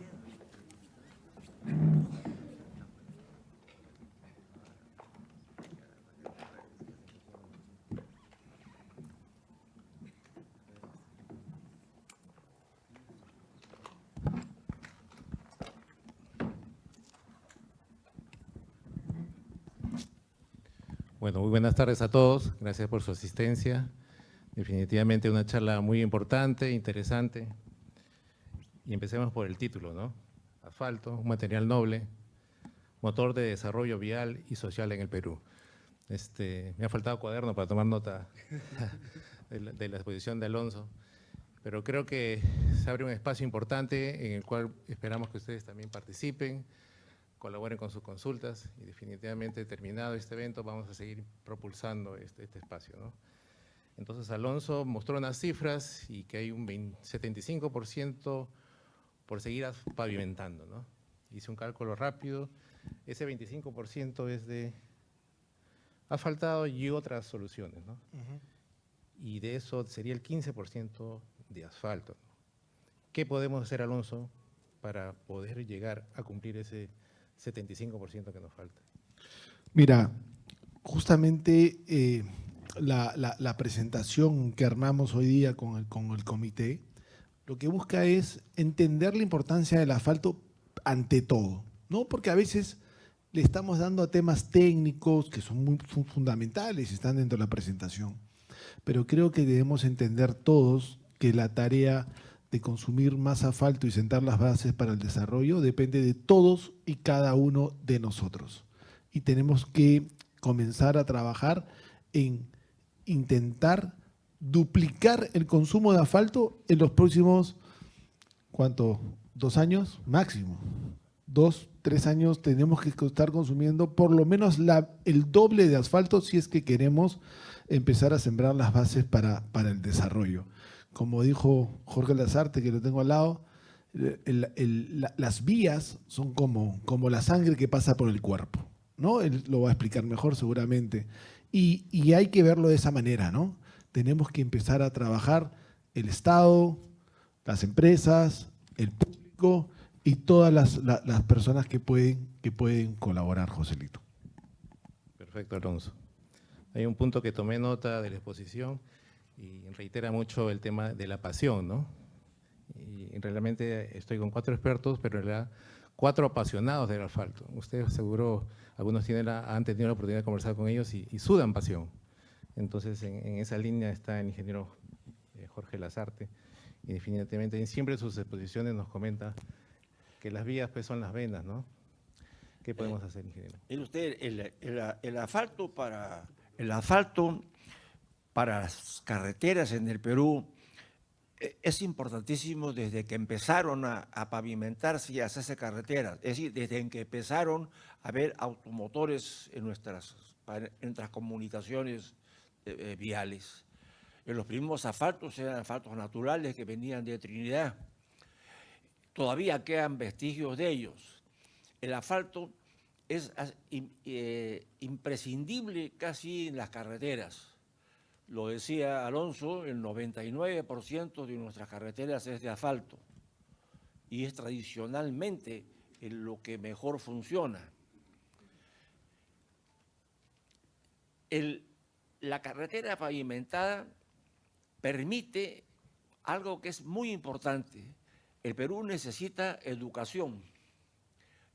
Bueno, muy buenas tardes a todos. Gracias por su asistencia. Definitivamente una charla muy importante, interesante. Y empecemos por el título, ¿no? Asfalto, un material noble, motor de desarrollo vial y social en el Perú. Me ha faltado cuaderno para tomar nota de la exposición de Alonso, pero creo que se abre un espacio importante en el cual esperamos que ustedes también participen, colaboren con sus consultas y definitivamente terminado este evento vamos a seguir propulsando este espacio, ¿no? Entonces Alonso mostró unas cifras y que hay un 75% por seguir pavimentando, ¿no? Hice un cálculo rápido, ese 25% es de asfaltado y otras soluciones, ¿no? Y de eso sería el 15% de asfalto, ¿no? ¿Qué podemos hacer, Alonso, para poder llegar a cumplir ese 75% que nos falta? Mira, justamente la presentación que armamos hoy día con el comité, lo que busca es entender la importancia del asfalto ante todo, ¿no? Porque a veces le estamos dando a temas técnicos que son fundamentales y están dentro de la presentación, pero creo que debemos entender todos que la tarea de consumir más asfalto y sentar las bases para el desarrollo depende de todos y cada uno de nosotros. Y tenemos que comenzar a trabajar en intentar duplicar el consumo de asfalto en los próximos, ¿cuánto? 2 años máximo. 2, 3 años tenemos que estar consumiendo por lo menos el doble de asfalto si es que queremos empezar a sembrar las bases para el desarrollo. Como dijo Jorge Lasarte, que lo tengo al lado, las vías son como la sangre que pasa por el cuerpo, ¿no? Él lo va a explicar mejor seguramente. Y hay que verlo de esa manera, ¿no? Tenemos que empezar a trabajar el Estado, las empresas, el público y todas las personas que pueden colaborar, Joselito. Perfecto, Alonso. Hay un punto que tomé nota de la exposición y reitera mucho el tema de la pasión, ¿no? Y realmente estoy con 4 expertos, pero en realidad 4 apasionados del asfalto. Ustedes seguro, algunos han tenido la oportunidad de conversar con ellos y sudan pasión. Entonces, en esa línea está el ingeniero Jorge Lasarte, y definitivamente siempre en sus exposiciones nos comenta que las vías pues son las venas, ¿no? ¿Qué podemos hacer, ingeniero? Mire usted, el asfalto para las carreteras en el Perú es importantísimo desde que empezaron a pavimentarse y a hacerse carreteras, es decir, desde que empezaron a haber automotores en nuestras comunicaciones viales. Los primeros asfaltos eran asfaltos naturales que venían de Trinidad. Todavía quedan vestigios de ellos. El asfalto es imprescindible casi en las carreteras. Lo decía Alonso, el 99% de nuestras carreteras es de asfalto y es tradicionalmente lo que mejor funciona. La carretera pavimentada permite algo que es muy importante. El Perú necesita educación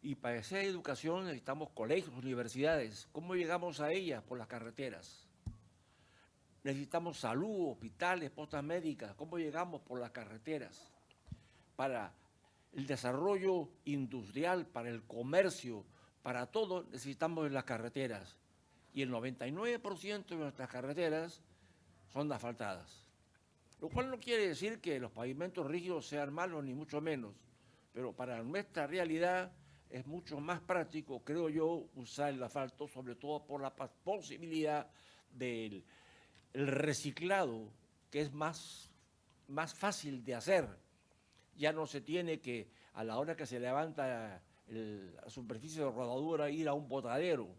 y para esa educación necesitamos colegios, universidades. ¿Cómo llegamos a ellas? Por las carreteras. Necesitamos salud, hospitales, postas médicas. ¿Cómo llegamos? Por las carreteras. Para el desarrollo industrial, para el comercio, para todo necesitamos las carreteras. Y el 99% de nuestras carreteras son asfaltadas. Lo cual no quiere decir que los pavimentos rígidos sean malos, ni mucho menos. Pero para nuestra realidad es mucho más práctico, creo yo, usar el asfalto, sobre todo por la posibilidad del reciclado, que es más fácil de hacer. Ya no se tiene que, a la hora que se levanta la superficie de rodadura, ir a un botadero,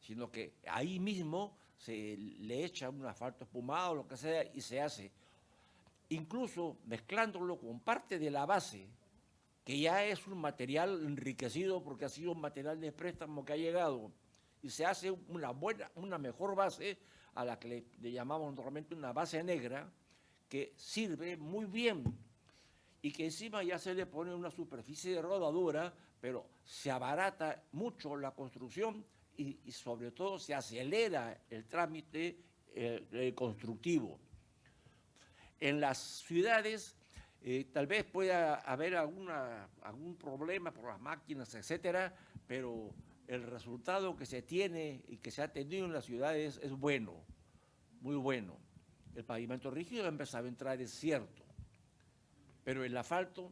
sino que ahí mismo se le echa un asfalto espumado, lo que sea, y se hace. Incluso mezclándolo con parte de la base, que ya es un material enriquecido porque ha sido un material de préstamo que ha llegado, y se hace una mejor base, a la que le llamamos normalmente una base negra, que sirve muy bien, y que encima ya se le pone una superficie de rodadura, pero se abarata mucho la construcción y sobre todo se acelera el trámite constructivo. En las ciudades tal vez pueda haber algún problema por las máquinas, etcétera, pero el resultado que se tiene y que se ha tenido en las ciudades es bueno, muy bueno. El pavimento rígido ha empezado a entrar, es cierto, pero el asfalto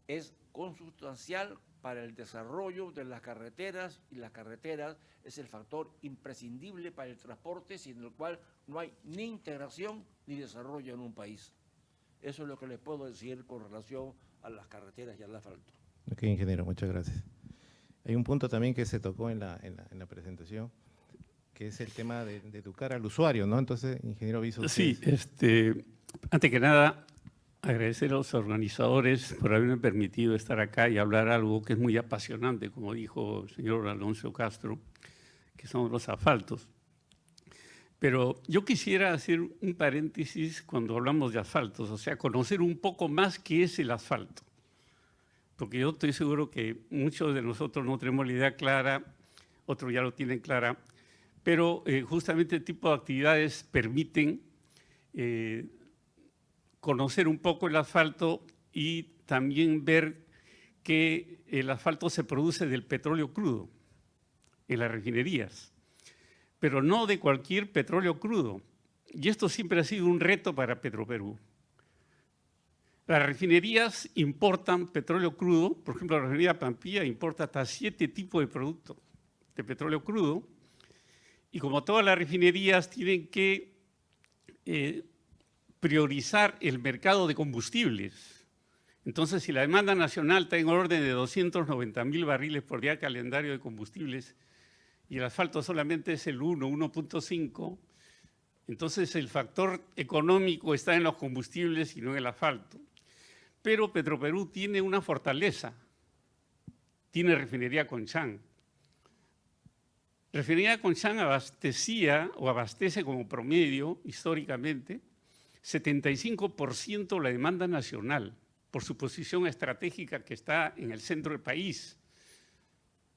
es consustancial para el desarrollo de las carreteras, y las carreteras es el factor imprescindible para el transporte, sin el cual no hay ni integración ni desarrollo en un país. Eso es lo que les puedo decir con relación a las carreteras y al asfalto. Ok, ingeniero, muchas gracias. Hay un punto también que se tocó en la presentación, que es el tema de educar al usuario, ¿no? Entonces, ingeniero Viso. Sí, antes que nada, agradecer a los organizadores por haberme permitido estar acá y hablar algo que es muy apasionante, como dijo el señor Alonso Castro, que son los asfaltos. Pero yo quisiera hacer un paréntesis cuando hablamos de asfaltos, o sea, conocer un poco más qué es el asfalto. Porque yo estoy seguro que muchos de nosotros no tenemos la idea clara, otros ya lo tienen clara, pero justamente este tipo de actividades permiten conocer un poco el asfalto y también ver que el asfalto se produce del petróleo crudo en las refinerías, pero no de cualquier petróleo crudo. Y esto siempre ha sido un reto para Petroperú. Las refinerías importan petróleo crudo, por ejemplo, la refinería Pampilla importa hasta 7 tipos de productos de petróleo crudo, y como todas las refinerías tienen que priorizar el mercado de combustibles. Entonces, si la demanda nacional está en orden de 290.000 barriles por día calendario de combustibles y el asfalto solamente es el 1.5, entonces el factor económico está en los combustibles y no en el asfalto. Pero Petroperú tiene una fortaleza, tiene refinería Conchán. Refinería Conchán abastecía o abastece como promedio, históricamente, 75% de la demanda nacional, por su posición estratégica que está en el centro del país.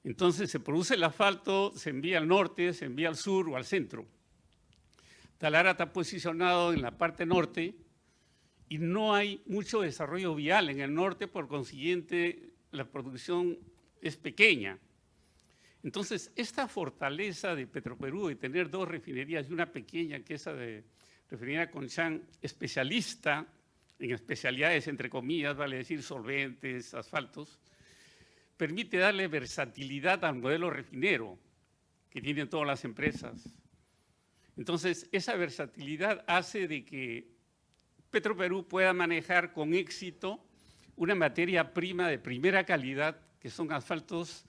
Entonces se produce el asfalto, se envía al norte, se envía al sur o al centro. Talara está posicionado en la parte norte y no hay mucho desarrollo vial en el norte, por consiguiente la producción es pequeña. Entonces, esta fortaleza de Petroperú de tener 2 refinerías y una pequeña, que es esa de refinería Conchán, especialista en especialidades, entre comillas, vale decir solventes, asfaltos, permite darle versatilidad al modelo refinero que tienen todas las empresas. Entonces, esa versatilidad hace de que Petroperú pueda manejar con éxito una materia prima de primera calidad, que son asfaltos,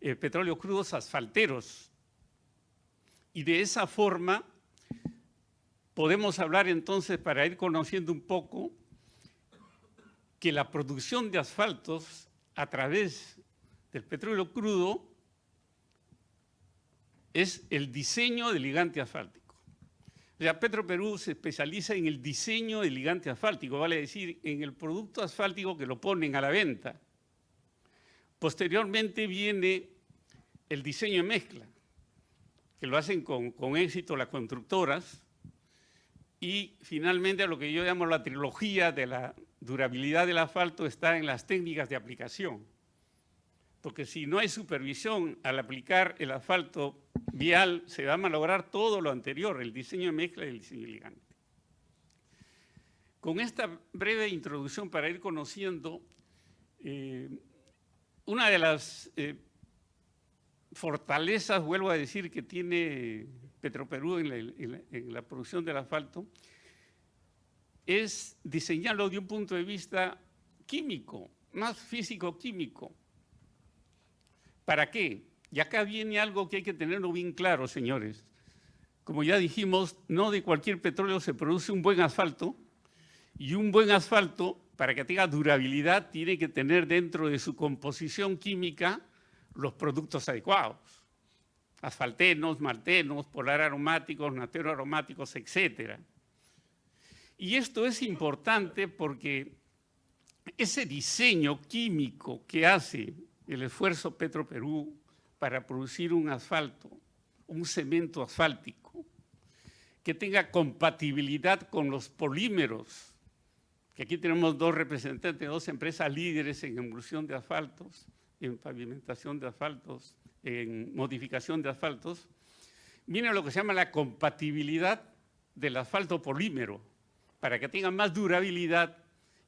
petróleo crudos asfalteros. Y de esa forma podemos hablar entonces, para ir conociendo un poco, que la producción de asfaltos a través del petróleo crudo es el diseño del ligante asfáltico. O sea, Petroperú se especializa en el diseño del ligante asfáltico, vale decir, en el producto asfáltico que lo ponen a la venta. Posteriormente viene el diseño de mezcla, que lo hacen con éxito las constructoras, y finalmente lo que yo llamo la trilogía de la durabilidad del asfalto está en las técnicas de aplicación. Porque si no hay supervisión al aplicar el asfalto vial, se va a malograr todo lo anterior, el diseño de mezcla y el diseño de ligante. Con esta breve introducción para ir conociendo, una de las fortalezas, vuelvo a decir, que tiene Petroperú en la producción del asfalto, es diseñarlo de un punto de vista químico, más físico-químico. ¿Para qué? Y acá viene algo que hay que tenerlo bien claro, señores. Como ya dijimos, no de cualquier petróleo se produce un buen asfalto, y un buen asfalto, para que tenga durabilidad, tiene que tener dentro de su composición química los productos adecuados. Asfaltenos, maltenos, polar aromáticos, natero aromáticos, etc. Y esto es importante porque ese diseño químico que hace el esfuerzo Petroperú para producir un asfalto, un cemento asfáltico, que tenga compatibilidad con los polímeros, que aquí tenemos 2 representantes, 2 empresas líderes en emulsión de asfaltos, en pavimentación de asfaltos, en modificación de asfaltos, viene lo que se llama la compatibilidad del asfalto polímero, para que tenga más durabilidad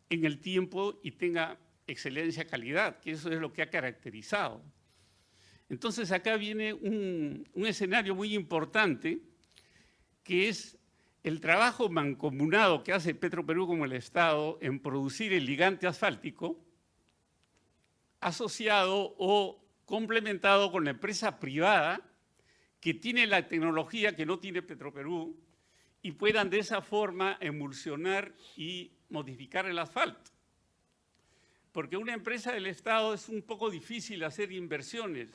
en el tiempo y tenga excelencia calidad, que eso es lo que ha caracterizado. Entonces acá viene un escenario muy importante, que es el trabajo mancomunado que hace Petroperú como el Estado en producir el ligante asfáltico, asociado o complementado con la empresa privada que tiene la tecnología que no tiene Petroperú y puedan de esa forma emulsionar y modificar el asfalto. Porque una empresa del Estado es un poco difícil hacer inversiones.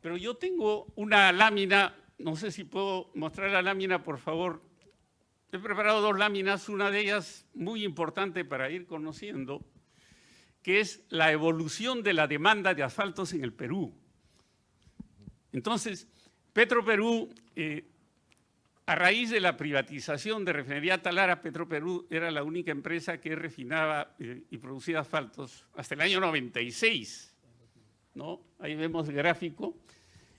Pero yo tengo una lámina, no sé si puedo mostrar la lámina, por favor. He preparado 2 láminas, una de ellas muy importante para ir conociendo, que es la evolución de la demanda de asfaltos en el Perú. Entonces, Petroperú, a raíz de la privatización de Refinería Talara, Petroperú era la única empresa que refinaba y producía asfaltos hasta el año 96, ¿no? Ahí vemos el gráfico.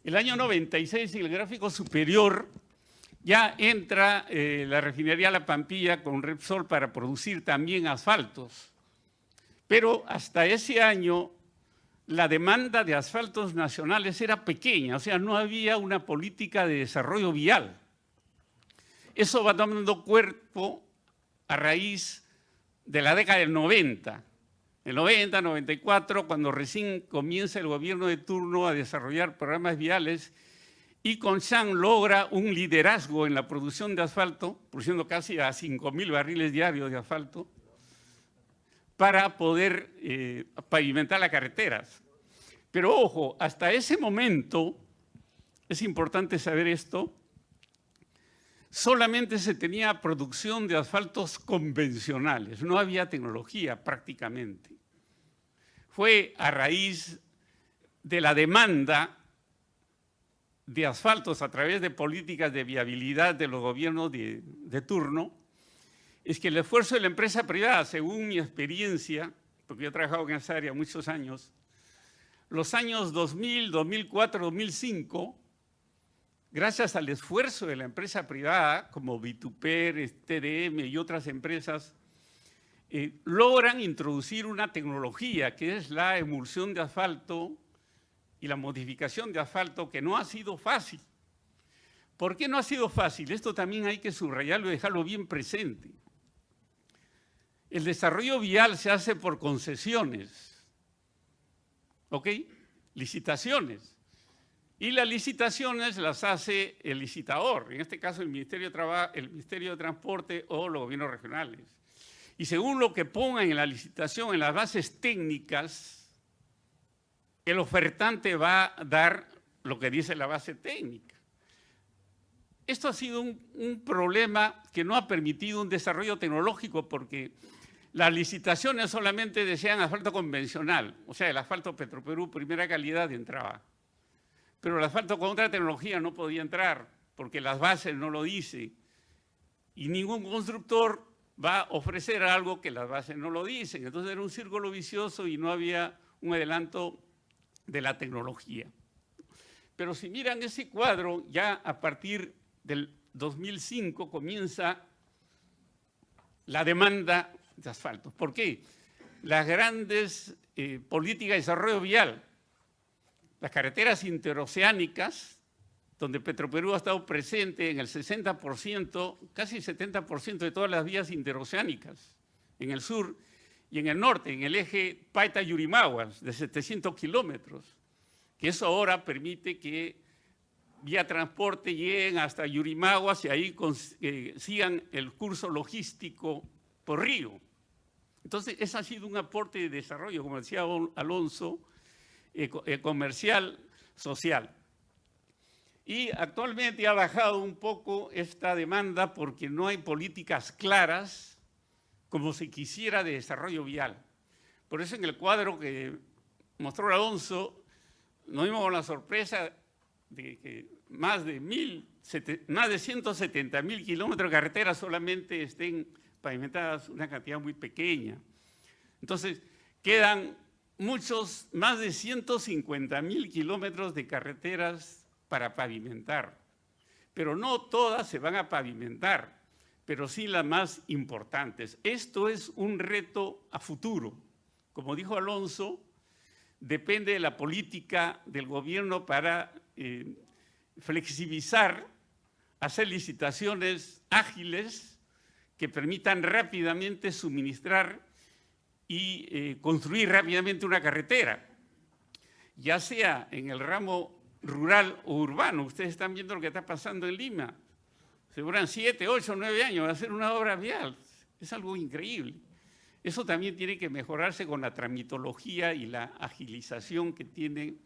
El año 96, en el gráfico superior, Ya entra la refinería La Pampilla con Repsol para producir también asfaltos. Pero hasta ese año la demanda de asfaltos nacionales era pequeña, o sea, no había una política de desarrollo vial. Eso va tomando cuerpo a raíz de la década del 90. El 90, 94, cuando recién comienza el gobierno de turno a desarrollar programas viales, y Conchán logra un liderazgo en la producción de asfalto, produciendo casi a 5.000 barriles diarios de asfalto, para poder pavimentar las carreteras. Pero ojo, hasta ese momento, es importante saber esto, solamente se tenía producción de asfaltos convencionales, no había tecnología prácticamente. Fue a raíz de la demanda de asfaltos a través de políticas de viabilidad de los gobiernos de turno, es que el esfuerzo de la empresa privada, según mi experiencia, porque yo he trabajado en esa área muchos años, los años 2000, 2004, 2005, gracias al esfuerzo de la empresa privada, como Vituper, TDM y otras empresas, logran introducir una tecnología que es la emulsión de asfalto y la modificación de asfalto, que no ha sido fácil. ¿Por qué no ha sido fácil? Esto también hay que subrayarlo y dejarlo bien presente. El desarrollo vial se hace por concesiones, ¿ok? Licitaciones. Y las licitaciones las hace el licitador, en este caso el Ministerio de Transporte o los gobiernos regionales. Y según lo que pongan en la licitación, en las bases técnicas, el ofertante va a dar lo que dice la base técnica. Esto ha sido un problema que no ha permitido un desarrollo tecnológico, porque las licitaciones solamente desean asfalto convencional, o sea, el asfalto Petroperú primera calidad entraba. Pero el asfalto con otra tecnología no podía entrar, porque las bases no lo dicen. Y ningún constructor va a ofrecer algo que las bases no lo dicen. Entonces era un círculo vicioso y no había un adelanto de la tecnología. Pero si miran ese cuadro, ya a partir del 2005 comienza la demanda de asfalto. ¿Por qué? Las grandes políticas de desarrollo vial, las carreteras interoceánicas, donde Petroperú ha estado presente en el 60%, casi 70% de todas las vías interoceánicas, en el sur y en el norte, en el eje Paita-Yurimaguas, de 700 kilómetros, que eso ahora permite que vía transporte lleguen hasta Yurimaguas y ahí sigan el curso logístico por río. Entonces, ese ha sido un aporte de desarrollo, como decía Alonso, comercial, social. Y actualmente ha bajado un poco esta demanda porque no hay políticas claras como se quisiera de desarrollo vial. Por eso en el cuadro que mostró Alonso, nos dimos con la sorpresa de que más de 170.000 kilómetros de carreteras solamente estén pavimentadas, una cantidad muy pequeña. Entonces, quedan más de 150.000 kilómetros de carreteras para pavimentar. Pero no todas se van a pavimentar, pero sí las más importantes. Esto es un reto a futuro. Como dijo Alonso, depende de la política del gobierno para flexibilizar, hacer licitaciones ágiles que permitan rápidamente suministrar y construir rápidamente una carretera, ya sea en el ramo rural o urbano. Ustedes están viendo lo que está pasando en Lima. Se duran 7, 8, 9 años a hacer una obra vial. Es algo increíble. Eso también tiene que mejorarse con la tramitología y la agilización que tienen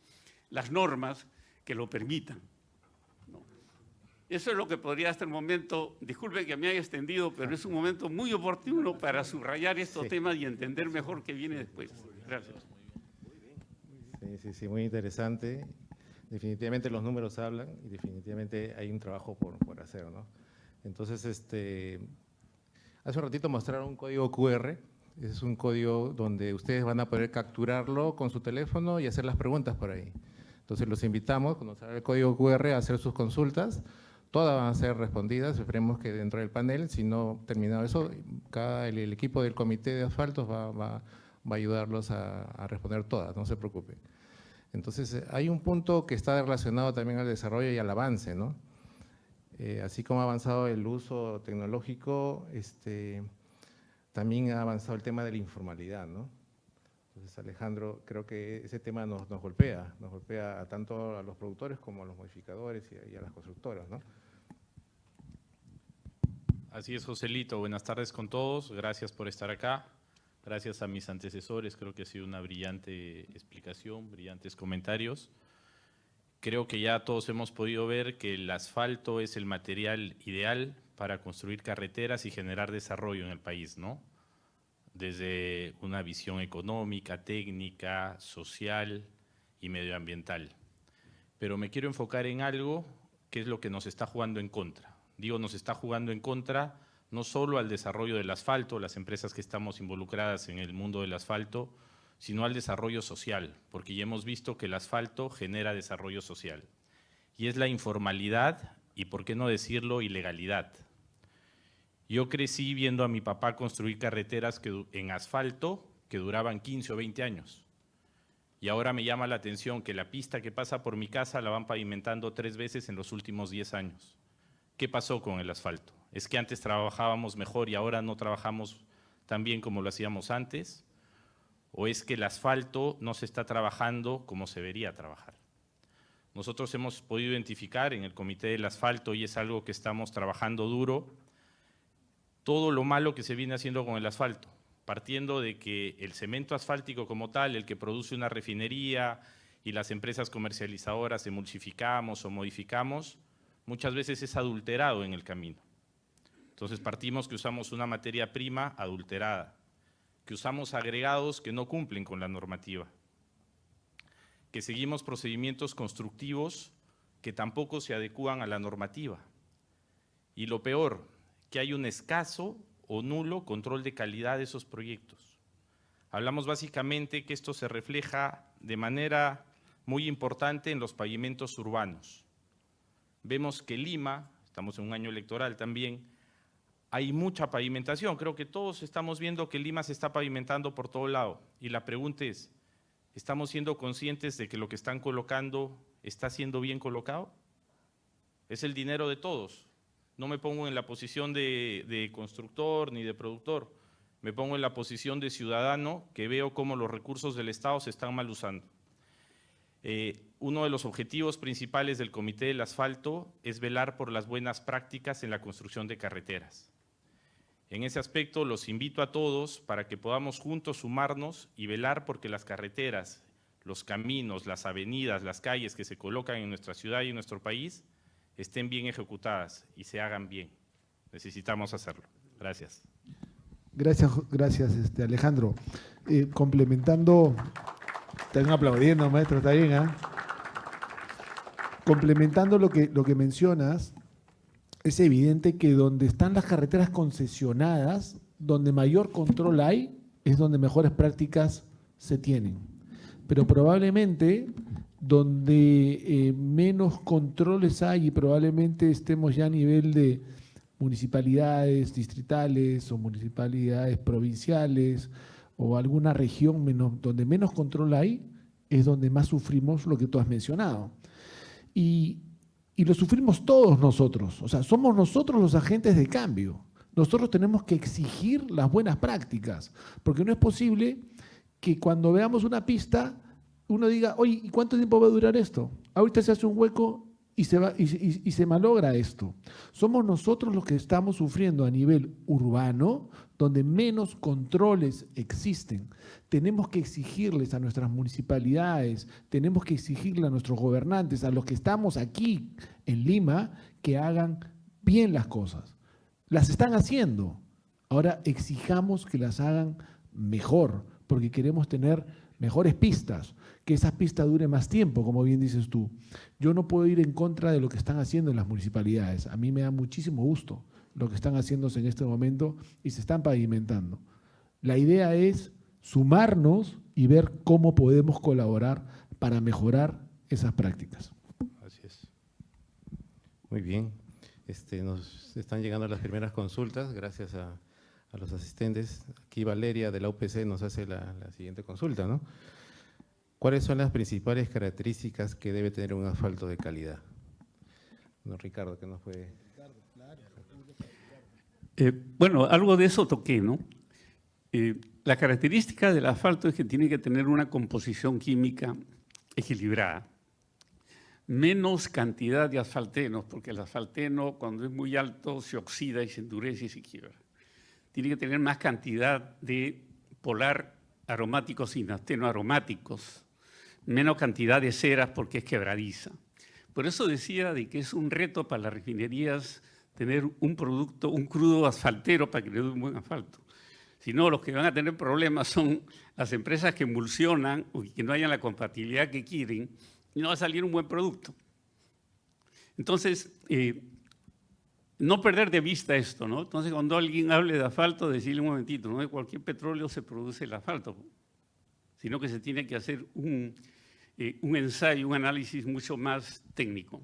las normas que lo permitan. Eso es lo que podría hasta el momento, disculpen que me haya extendido, pero es un momento muy oportuno para subrayar estos temas y entender mejor qué viene después. Gracias. Sí, muy interesante. Definitivamente los números hablan y definitivamente hay un trabajo por hacer, ¿no? Entonces, hace un ratito mostraron un código QR. Es un código donde ustedes van a poder capturarlo con su teléfono y hacer las preguntas por ahí. Entonces los invitamos, cuando salga el código QR, a hacer sus consultas. todas van a ser respondidas, esperemos que dentro del panel, si no terminado eso, el equipo del comité de asfaltos va a ayudarlos a responder todas, no se preocupen. Entonces, hay un punto que está relacionado también al desarrollo y al avance, ¿no? Así como ha avanzado el uso tecnológico, también ha avanzado el tema de la informalidad, ¿no? Entonces, Alejandro, creo que ese tema nos golpea tanto a los productores como a los modificadores y a las constructoras, ¿no? Así es, Joselito. Buenas tardes con todos. Gracias por estar acá. Gracias a mis antecesores. Creo que ha sido una brillante explicación, brillantes comentarios. Creo que ya todos hemos podido ver que el asfalto es el material ideal para construir carreteras y generar desarrollo en el país, ¿no? Desde una visión económica, técnica, social y medioambiental. Pero me quiero enfocar en algo que es lo que nos está jugando en contra. Digo, nos está jugando en contra no solo al desarrollo del asfalto, las empresas que estamos involucradas en el mundo del asfalto, sino al desarrollo social, porque ya hemos visto que el asfalto genera desarrollo social. Y es la informalidad y, por qué no decirlo, ilegalidad. Yo crecí viendo a mi papá construir carreteras en asfalto que duraban 15 o 20 años. Y ahora me llama la atención que la pista que pasa por mi casa la van pavimentando 3 veces en los últimos 10 años. ¿Qué pasó con el asfalto? ¿Es que antes trabajábamos mejor y ahora no trabajamos tan bien como lo hacíamos antes? ¿O es que el asfalto no se está trabajando como se debería trabajar? Nosotros hemos podido identificar en el Comité del Asfalto, y es algo que estamos trabajando duro, todo lo malo que se viene haciendo con el asfalto, partiendo de que el cemento asfáltico como tal, el que produce una refinería y las empresas comercializadoras emulsificamos o modificamos, muchas veces es adulterado en el camino. Entonces partimos que usamos una materia prima adulterada, que usamos agregados que no cumplen con la normativa, que seguimos procedimientos constructivos que tampoco se adecúan a la normativa. Y lo peor, que hay un escaso o nulo control de calidad de esos proyectos. Hablamos básicamente que esto se refleja de manera muy importante en los pavimentos urbanos. Vemos que Lima, estamos en un año electoral también, hay mucha pavimentación. Creo que todos estamos viendo que Lima se está pavimentando por todo lado. Y la pregunta es, ¿estamos siendo conscientes de que lo que están colocando está siendo bien colocado? Es el dinero de todos. No me pongo en la posición de constructor ni de productor. Me pongo en la posición de ciudadano que veo cómo los recursos del Estado se están mal usando. Uno de los objetivos principales del Comité del Asfalto es velar por las buenas prácticas en la construcción de carreteras. En ese aspecto los invito a todos para que podamos juntos sumarnos y velar porque las carreteras, los caminos, las avenidas, las calles que se colocan en nuestra ciudad y en nuestro país estén bien ejecutadas y se hagan bien. Necesitamos hacerlo. Gracias. Gracias, Alejandro. Complementando, están aplaudiendo, maestro, está bien, ¿eh? Complementando lo que mencionas, es evidente que donde están las carreteras concesionadas, donde mayor control hay, es donde mejores prácticas se tienen. Pero probablemente donde menos controles hay y probablemente estemos ya a nivel de municipalidades distritales o municipalidades provinciales o alguna región donde menos control hay, es donde más sufrimos lo que tú has mencionado. Y lo sufrimos todos nosotros, o sea, somos nosotros los agentes de cambio. Nosotros tenemos que exigir las buenas prácticas, porque no es posible que cuando veamos una pista uno diga, oye, ¿y cuánto tiempo va a durar esto? Ahorita se hace un hueco y se malogra esto. Somos nosotros los que estamos sufriendo a nivel urbano, donde menos controles existen. Tenemos que exigirles a nuestras municipalidades, tenemos que exigirle a nuestros gobernantes, a los que estamos aquí en Lima, que hagan bien las cosas. Las están haciendo. Ahora exijamos que las hagan mejor, porque queremos tener mejores pistas, que esas pistas duren más tiempo, como bien dices tú. Yo no puedo ir en contra de lo que están haciendo en las municipalidades. A mí me da muchísimo gusto lo que están haciéndose en este momento y se están pavimentando. La idea es sumarnos y ver cómo podemos colaborar para mejorar esas prácticas. Así es. Muy bien. nos están llegando las primeras consultas, gracias a los asistentes. Aquí Valeria de la UPC nos hace la siguiente consulta, ¿no? ¿Cuáles son las principales características que debe tener un asfalto de calidad? No, Ricardo, ¿qué nos puede...? Bueno, algo de eso toqué, ¿no? La característica del asfalto es que tiene que tener una composición química equilibrada. Menos cantidad de asfaltenos, porque el asfalteno cuando es muy alto se oxida y se endurece y se quiebra. Tiene que tener más cantidad de polar aromáticos y nasteno-aromáticos, menos cantidad de ceras porque es quebradiza. Por eso decía de que es un reto para las refinerías tener un producto, un crudo asfaltero para que le dé un buen asfalto. Si no, los que van a tener problemas son las empresas que emulsionan o que no hayan la compatibilidad que quieren y no va a salir un buen producto. Entonces, no perder de vista esto, ¿no? Entonces, cuando alguien hable de asfalto, decirle un momentito, no de cualquier petróleo se produce el asfalto, sino que se tiene que hacer un ensayo, un análisis mucho más técnico.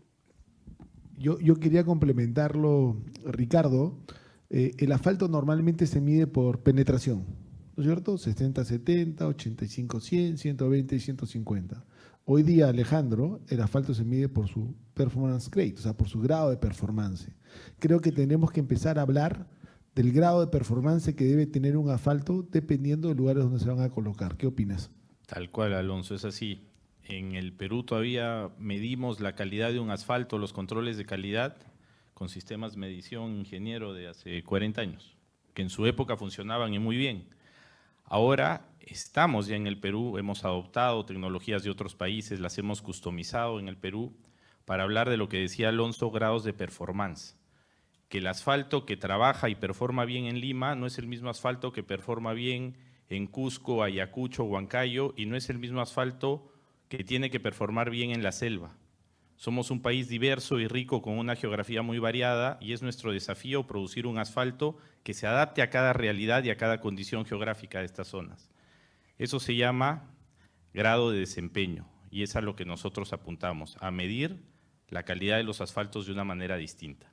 Yo quería complementarlo, Ricardo. El asfalto normalmente se mide por penetración, ¿no es cierto? 60-70, 85-100, 120-150. Hoy día, Alejandro, el asfalto se mide por su performance grade, o sea, por su grado de performance. Creo que tenemos que empezar a hablar del grado de performance que debe tener un asfalto dependiendo de lugares donde se van a colocar. ¿Qué opinas? Tal cual, Alonso, es así. En el Perú todavía medimos la calidad de un asfalto, los controles de calidad, con sistemas de medición ingeniero de hace 40 años, que en su época funcionaban y muy bien. Ahora estamos ya en el Perú, hemos adoptado tecnologías de otros países, las hemos customizado en el Perú para hablar de lo que decía Alonso, grados de performance. Que el asfalto que trabaja y performa bien en Lima no es el mismo asfalto que performa bien en Cusco, Ayacucho, Huancayo, y no es el mismo asfalto que tiene que performar bien en la selva. Somos un país diverso y rico con una geografía muy variada y es nuestro desafío producir un asfalto que se adapte a cada realidad y a cada condición geográfica de estas zonas. Eso se llama grado de desempeño y es a lo que nosotros apuntamos, a medir la calidad de los asfaltos de una manera distinta.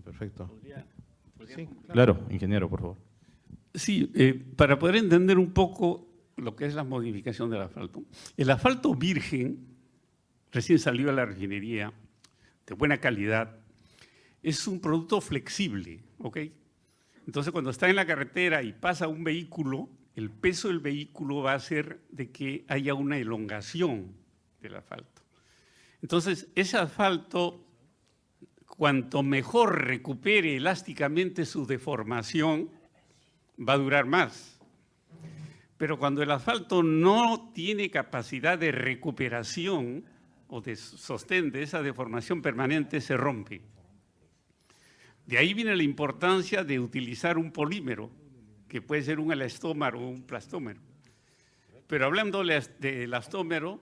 Perfecto. Sí, claro, ingeniero, por favor. Sí, para poder entender un poco lo que es la modificación del asfalto. El asfalto virgen, recién salió a la refinería, de buena calidad, es un producto flexible, ¿ok? Entonces, cuando está en la carretera y pasa un vehículo, el peso del vehículo va a hacer de que haya una elongación del asfalto. Entonces, ese asfalto, cuanto mejor recupere elásticamente su deformación, va a durar más. Pero cuando el asfalto no tiene capacidad de recuperación o de sostén de esa deformación permanente, se rompe. De ahí viene la importancia de utilizar un polímero, que puede ser un elastómero o un plastómero. Pero hablando del elastómero,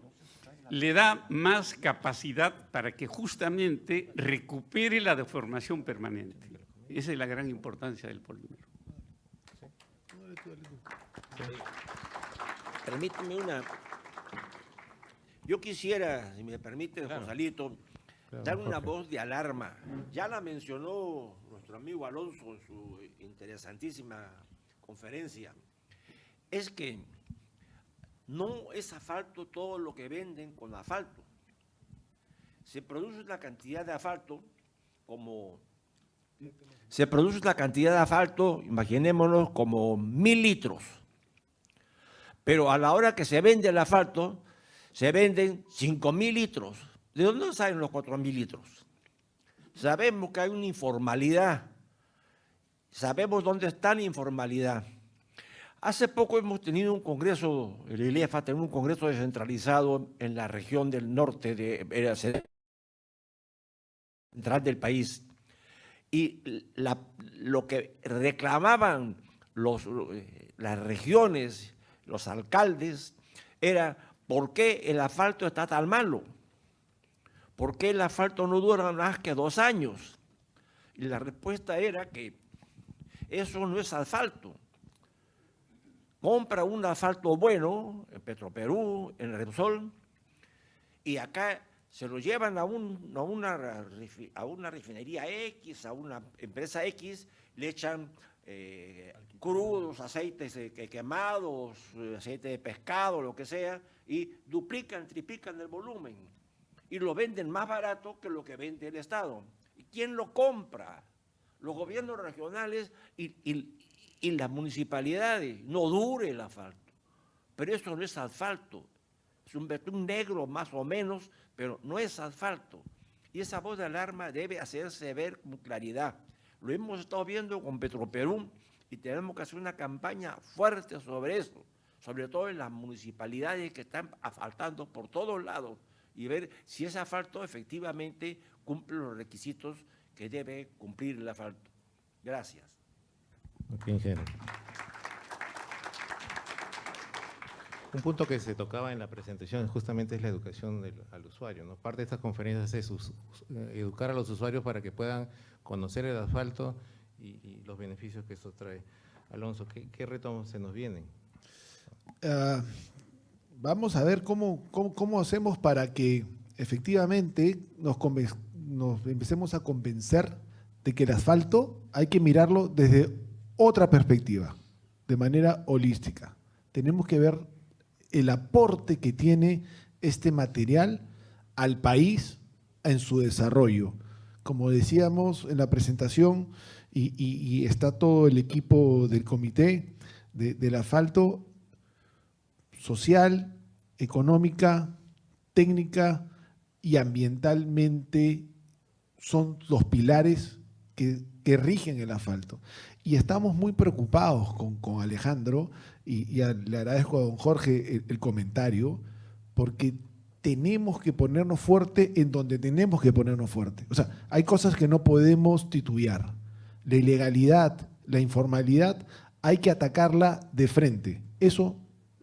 le da más capacidad para que justamente recupere la deformación permanente. Esa es la gran importancia del polímero. Permíteme una. Yo quisiera, si me permite, Gonzalito, dar una voz de alarma. Ya la mencionó nuestro amigo Alonso en su interesantísima conferencia. Es que no es asfalto todo lo que venden con asfalto. Se produce una cantidad de asfalto imaginémonos como 1000 litros. Pero a la hora que se vende el asfalto, se venden 5000 litros. ¿De dónde salen los 4000 litros? Sabemos que hay una informalidad. Sabemos dónde está la informalidad. Hace poco hemos tenido un congreso, el ILEF ha tenido un congreso descentralizado en la región del norte, central del país. Y lo que reclamaban las regiones, los alcaldes, era ¿por qué el asfalto está tan malo? ¿Por qué el asfalto no dura más que 2 años? Y la respuesta era que eso no es asfalto. Compra un asfalto bueno en Petroperú, en Repsol, y acá se lo llevan a una refinería X, a una empresa X, le echan crudos, aceites quemados, aceite de pescado, lo que sea, y duplican, triplican el volumen. Y lo venden más barato que lo que vende el Estado. ¿Y quién lo compra? Los gobiernos regionales y las municipalidades. No dure el asfalto. Pero eso no es asfalto. Es un betún negro más o menos, pero no es asfalto. Y esa voz de alarma debe hacerse ver con claridad. Lo hemos estado viendo con Petroperú y tenemos que hacer una campaña fuerte sobre eso, sobre todo en las municipalidades que están asfaltando por todos lados y ver si ese asfalto efectivamente cumple los requisitos que debe cumplir el asfalto. Gracias. Ok, ingeniero. Un punto que se tocaba en la presentación justamente es la educación al usuario, ¿no? Parte de estas conferencias es educar a los usuarios para que puedan conocer el asfalto y los beneficios que esto trae. Alonso, ¿qué retos se nos vienen? Vamos a ver cómo hacemos para que efectivamente nos empecemos a convencer de que el asfalto hay que mirarlo desde otra perspectiva, de manera holística. Tenemos que ver el aporte que tiene este material al país en su desarrollo. Como decíamos en la presentación, y está todo el equipo del comité del asfalto, social, económica, técnica y ambientalmente son los pilares que rigen el asfalto. Y estamos muy preocupados con Alejandro, y le agradezco a don Jorge el comentario, porque tenemos que ponernos fuerte en donde tenemos que ponernos fuerte. O sea, hay cosas que no podemos titubear. La ilegalidad, la informalidad, hay que atacarla de frente.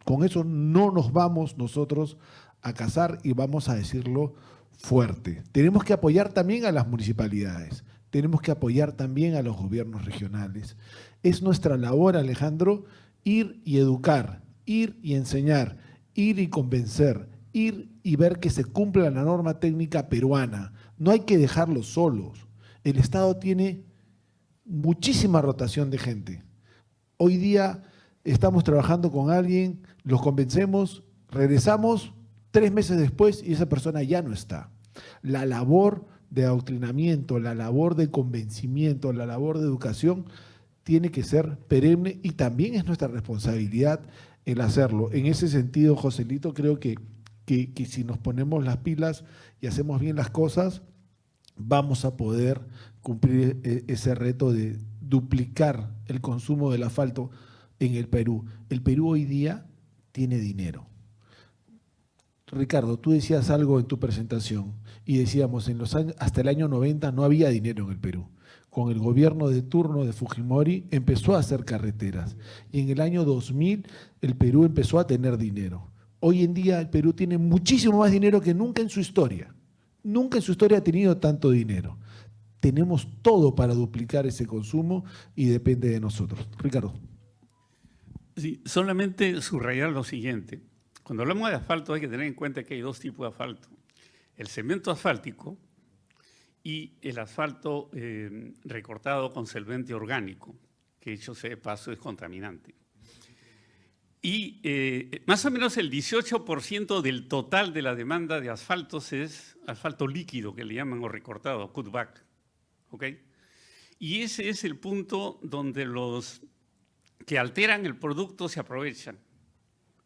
Con eso no nos vamos nosotros a casar y vamos a decirlo fuerte. Tenemos que apoyar también a las municipalidades, tenemos que apoyar también a los gobiernos regionales. Es nuestra labor, Alejandro, ir y educar, ir y enseñar, ir y convencer, ir y ver que se cumpla la norma técnica peruana. No hay que dejarlos solos. El Estado tiene muchísima rotación de gente. Hoy día estamos trabajando con alguien, los convencemos, regresamos 3 meses después y esa persona ya no está. La labor de adoctrinamiento, la labor de convencimiento, la labor de educación tiene que ser perenne y también es nuestra responsabilidad el hacerlo. En ese sentido, Joselito, creo que si nos ponemos las pilas y hacemos bien las cosas, vamos a poder cumplir ese reto de duplicar el consumo del asfalto en el Perú. El Perú hoy día tiene dinero. Ricardo, tú decías algo en tu presentación y decíamos, hasta el año 90 no había dinero en el Perú. Con el gobierno de turno de Fujimori empezó a hacer carreteras y en el año 2000 el Perú empezó a tener dinero. Hoy en día el Perú tiene muchísimo más dinero que nunca en su historia. Nunca en su historia ha tenido tanto dinero. Tenemos todo para duplicar ese consumo y depende de nosotros. Ricardo. Sí, solamente subrayar lo siguiente. Cuando hablamos de asfalto hay que tener en cuenta que hay 2 tipos de asfalto. El cemento asfáltico y el asfalto recortado con solvente orgánico, que dicho sea de paso es contaminante. Y más o menos el 18% del total de la demanda de asfaltos es asfalto líquido, que le llaman, o recortado, cutback. ¿Okay? Y ese es el punto donde los que alteran el producto se aprovechan.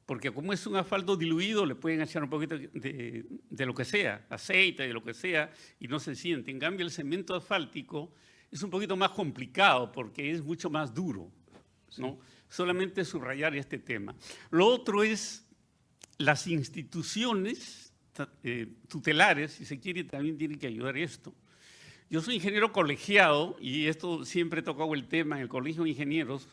Porque como es un asfalto diluido, le pueden echar un poquito de lo que sea, aceite, de lo que sea, y no se siente. En cambio, el cemento asfáltico es un poquito más complicado porque es mucho más duro, ¿no? Solamente subrayar este tema. Lo otro es las instituciones tutelares, si se quiere, también tienen que ayudar a esto. Yo soy ingeniero colegiado y esto siempre he tocado el tema en el Colegio de Ingenieros,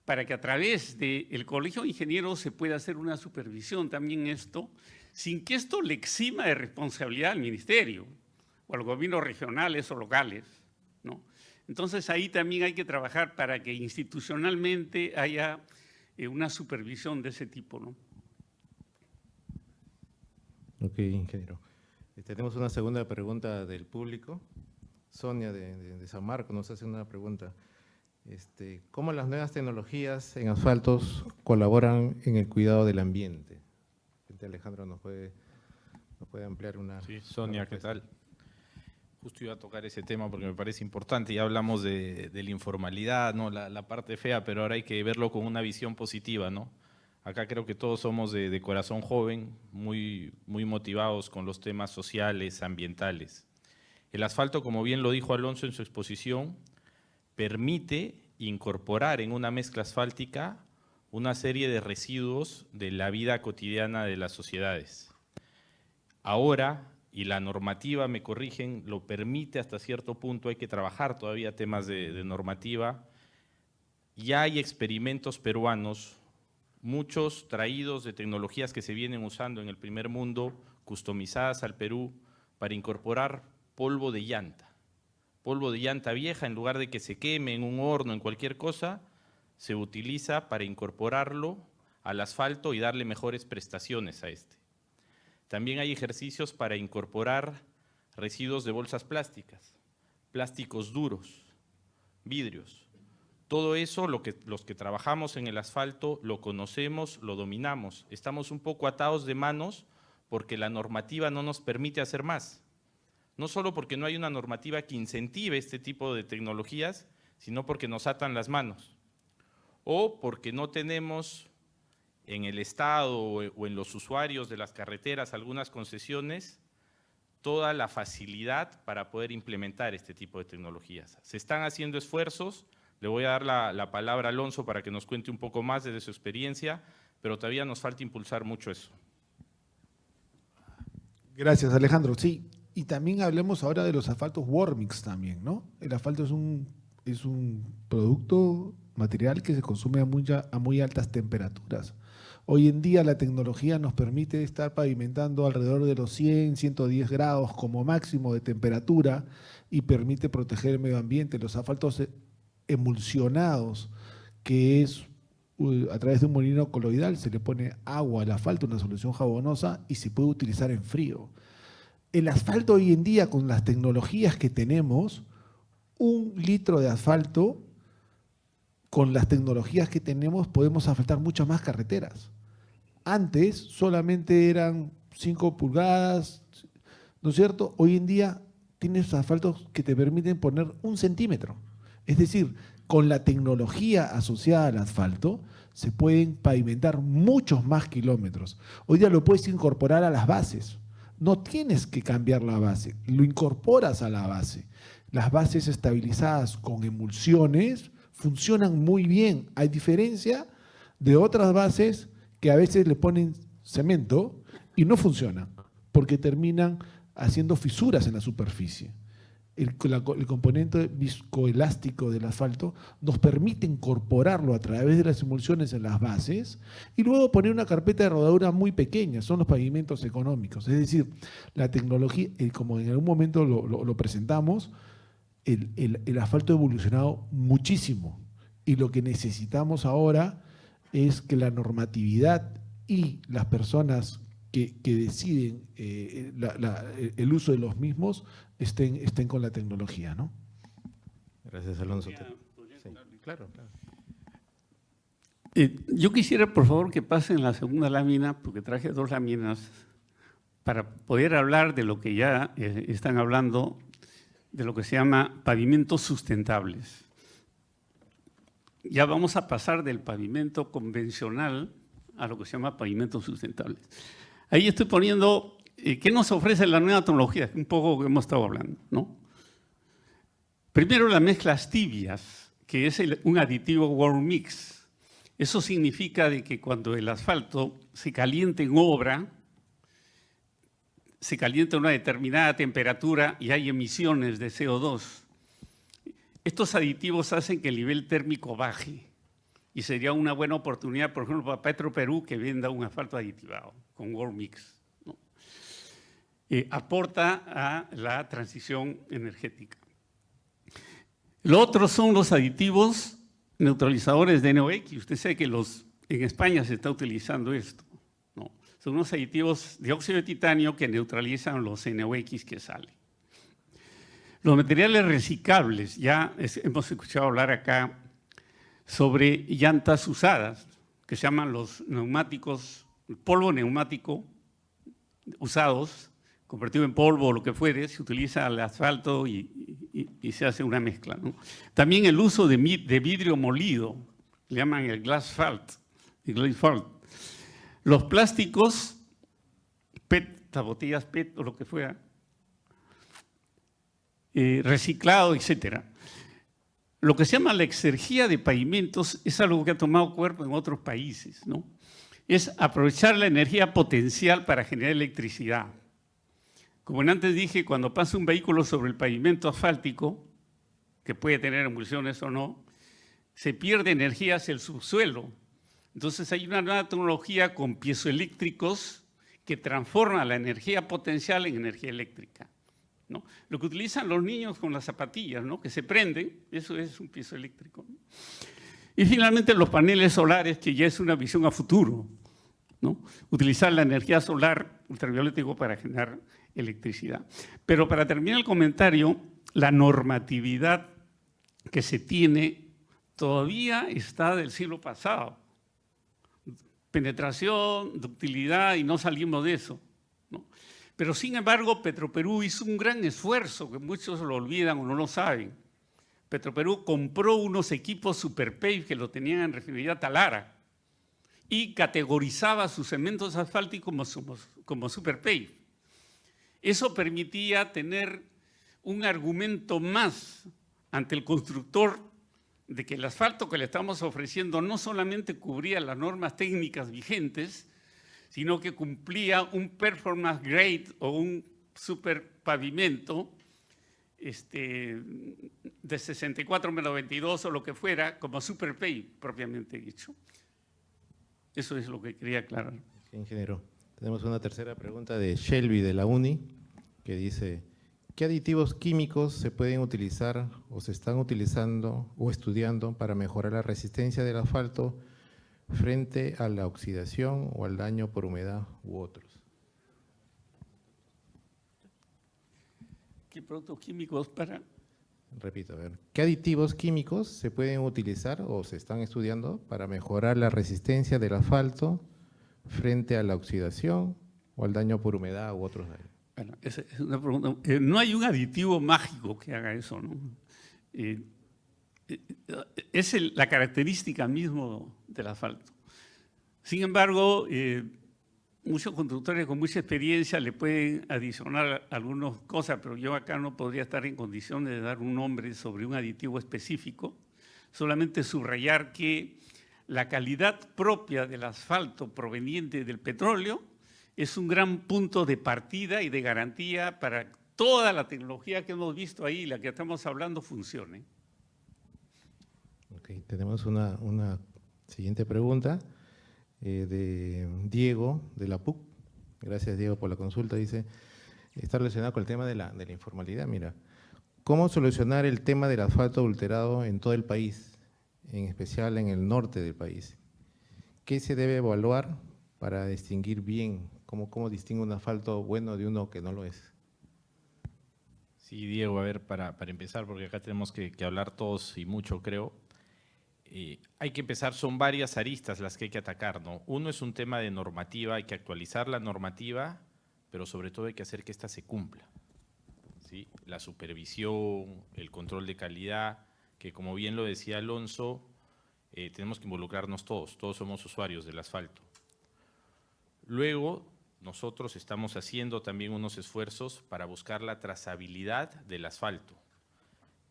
para que a través del Colegio de Ingenieros se pueda hacer una supervisión también esto, sin que esto le exima de responsabilidad al Ministerio o a los gobiernos regionales o locales, ¿no? Entonces ahí también hay que trabajar para que institucionalmente haya una supervisión de ese tipo, ¿no? Ok, ingeniero. Tenemos una segunda pregunta del público. Sonia de San Marcos nos hace una pregunta. ¿Cómo las nuevas tecnologías en asfaltos colaboran en el cuidado del ambiente? Alejandro nos puede ampliar una... Sí, Sonia, ¿qué tal? Justo iba a tocar ese tema porque me parece importante. Ya hablamos de la informalidad, ¿no? La parte fea, pero ahora hay que verlo con una visión positiva, ¿no? Acá creo que todos somos de corazón joven, muy motivados con los temas sociales, ambientales. El asfalto, como bien lo dijo Alonso en su exposición, permite incorporar en una mezcla asfáltica una serie de residuos de la vida cotidiana de las sociedades. Ahora, y la normativa, me corrigen, lo permite hasta cierto punto, hay que trabajar todavía temas de normativa. Ya hay experimentos peruanos, muchos traídos de tecnologías que se vienen usando en el primer mundo, customizadas al Perú, para incorporar polvo de llanta vieja, en lugar de que se queme en un horno, en cualquier cosa, se utiliza para incorporarlo al asfalto y darle mejores prestaciones a este. También hay ejercicios para incorporar residuos de bolsas plásticas, plásticos duros, vidrios. Todo eso, los que trabajamos en el asfalto, lo conocemos, lo dominamos. Estamos un poco atados de manos porque la normativa no nos permite hacer más. No solo porque no hay una normativa que incentive este tipo de tecnologías, sino porque nos atan las manos. O porque no tenemos en el Estado o en los usuarios de las carreteras algunas concesiones toda la facilidad para poder implementar este tipo de tecnologías. Se están haciendo esfuerzos, le voy a dar la palabra a Alonso para que nos cuente un poco más de su experiencia, pero todavía nos falta impulsar mucho eso. Gracias, Alejandro. Sí, y también hablemos ahora de los asfaltos Warmix también, ¿no? El asfalto es un producto material que se consume a muy altas temperaturas. Hoy en día la tecnología nos permite estar pavimentando alrededor de los 100, 110 grados como máximo de temperatura y permite proteger el medio ambiente. Los asfaltos emulsionados, que es a través de un molino coloidal, se le pone agua al asfalto, una solución jabonosa, y se puede utilizar en frío. El asfalto hoy en día, con las tecnologías que tenemos, 1 litro de asfalto, con las tecnologías que tenemos, podemos asfaltar muchas más carreteras. Antes solamente eran 5 pulgadas, ¿no es cierto? Hoy en día tienes asfaltos que te permiten poner 1 centímetro. Es decir, con la tecnología asociada al asfalto, se pueden pavimentar muchos más kilómetros. Hoy día lo puedes incorporar a las bases. No tienes que cambiar la base, lo incorporas a la base. Las bases estabilizadas con emulsiones funcionan muy bien, a diferencia de otras bases que a veces le ponen cemento y no funcionan, porque terminan haciendo fisuras en la superficie. El componente viscoelástico del asfalto nos permite incorporarlo a través de las emulsiones en las bases y luego poner una carpeta de rodadura muy pequeña, son los pavimentos económicos. Es decir, la tecnología, como en algún momento lo presentamos, el asfalto ha evolucionado muchísimo y lo que necesitamos ahora es que la normatividad y las personas que deciden el uso de los mismos estén con la tecnología, ¿no? Gracias, Alonso. Sí, claro. Yo quisiera, por favor, que pasen la segunda lámina, porque traje 2 láminas, para poder hablar de lo que ya están hablando, de lo que se llama pavimentos sustentables. Ya vamos a pasar del pavimento convencional a lo que se llama pavimentos sustentables. Ahí estoy poniendo qué nos ofrece la nueva tecnología, un poco que hemos estado hablando, ¿no? Primero, las mezclas tibias, que es un aditivo warm mix. Eso significa de que cuando el asfalto se calienta en obra, se calienta a una determinada temperatura y hay emisiones de CO2. Estos aditivos hacen que el nivel térmico baje y sería una buena oportunidad, por ejemplo, para Petroperú que venda un asfalto aditivado con warm mix, ¿no? Aporta a la transición energética. Lo otro son los aditivos neutralizadores de NOx. Usted sabe que en España se está utilizando esto, ¿no? Son unos aditivos de óxido de titanio que neutralizan los NOx que salen. Los materiales reciclables, ya hemos escuchado hablar acá sobre llantas usadas, que se llaman los neumáticos, el polvo neumático usados, convertido en polvo o lo que fuere, se utiliza el asfalto y se hace una mezcla, ¿no? También el uso de vidrio molido, le llaman el glass fault. Los plásticos, PET, las botellas PET o lo que fuera, reciclado, etcétera. Lo que se llama la exergía de pavimentos es algo que ha tomado cuerpo en otros países, ¿no? Es aprovechar la energía potencial para generar electricidad. Como antes dije, cuando pasa un vehículo sobre el pavimento asfáltico, que puede tener emulsiones o no, se pierde energía hacia el subsuelo. Entonces hay una nueva tecnología con piezoeléctricos que transforma la energía potencial en energía eléctrica, ¿no? Lo que utilizan los niños con las zapatillas, ¿no? Que se prenden, eso es un piezoeléctrico, ¿no? Y finalmente los paneles solares, que ya es una visión a futuro, ¿no? Utilizar la energía solar ultravioleta para generar electricidad. Pero para terminar el comentario, la normatividad que se tiene todavía está del siglo pasado. Penetración, ductilidad, y no salimos de eso, ¿no? Pero sin embargo, Petroperú hizo un gran esfuerzo, que muchos lo olvidan o no lo saben. Petroperú compró unos equipos SuperPave que lo tenían en refinería Talara y categorizaba sus cementos asfálticos como SuperPave. Eso permitía tener un argumento más ante el constructor de que el asfalto que le estamos ofreciendo no solamente cubría las normas técnicas vigentes, sino que cumplía un performance grade o un super pavimento de 64-22 o lo que fuera, como SuperPave propiamente dicho. Eso es lo que quería aclarar. Sí, ingeniero. Tenemos una tercera pregunta de Shelby de la UNI, que dice: ¿qué aditivos químicos se pueden utilizar o se están utilizando o estudiando para mejorar la resistencia del asfalto frente a la oxidación o al daño por humedad u otros? ¿Qué productos químicos para...? Repito, a ver, ¿qué aditivos químicos se pueden utilizar o se están estudiando para mejorar la resistencia del asfalto frente a la oxidación o al daño por humedad u otros daños? Bueno, esa es una pregunta. No hay un aditivo mágico que haga eso, ¿no? Es la característica mismo del asfalto. Sin embargo, muchos constructores con mucha experiencia le pueden adicionar algunas cosas, pero yo acá no podría estar en condiciones de dar un nombre sobre un aditivo específico, solamente subrayar que la calidad propia del asfalto proveniente del petróleo es un gran punto de partida y de garantía para toda la tecnología que hemos visto ahí, la que estamos hablando, funcione. Ok, tenemos una siguiente pregunta de Diego, de la PUC. Gracias, Diego, por la consulta. Dice, está relacionado con el tema de la informalidad. Mira, ¿cómo solucionar el tema del asfalto adulterado en todo el país, en especial en el norte del país? ¿Qué se debe evaluar para distinguir bien cómo distingue un asfalto bueno de uno que no lo es? Sí, Diego, a ver, para empezar, porque acá tenemos que hablar todos y mucho, creo. Hay que empezar, son varias aristas las que hay que atacar, ¿no? Uno es un tema de normativa, hay que actualizar la normativa, pero sobre todo hay que hacer que ésta se cumpla, ¿sí? La supervisión, el control de calidad, que como bien lo decía Alonso, tenemos que involucrarnos todos somos usuarios del asfalto. Luego, nosotros estamos haciendo también unos esfuerzos para buscar la trazabilidad del asfalto.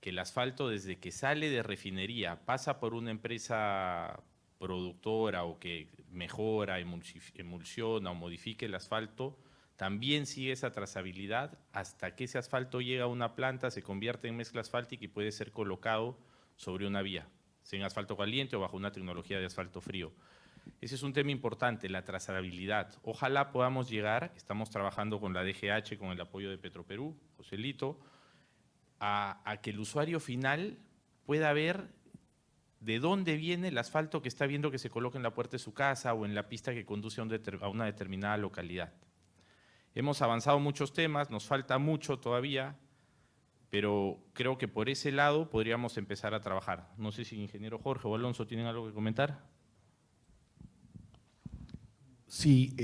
Que el asfalto, desde que sale de refinería, pasa por una empresa productora o que mejora, emulsiona o modifique el asfalto, también sigue esa trazabilidad hasta que ese asfalto llega a una planta, se convierte en mezcla asfáltica y puede ser colocado sobre una vía, sea en asfalto caliente o bajo una tecnología de asfalto frío. Ese es un tema importante, la trazabilidad. Ojalá podamos llegar, estamos trabajando con la DGH, con el apoyo de Petroperú, Joselito, a que el usuario final pueda ver de dónde viene el asfalto que está viendo que se coloca en la puerta de su casa o en la pista que conduce a una determinada localidad. Hemos avanzado muchos temas, nos falta mucho todavía, pero creo que por ese lado podríamos empezar a trabajar. No sé si el ingeniero Jorge o Alonso tienen algo que comentar. Sí,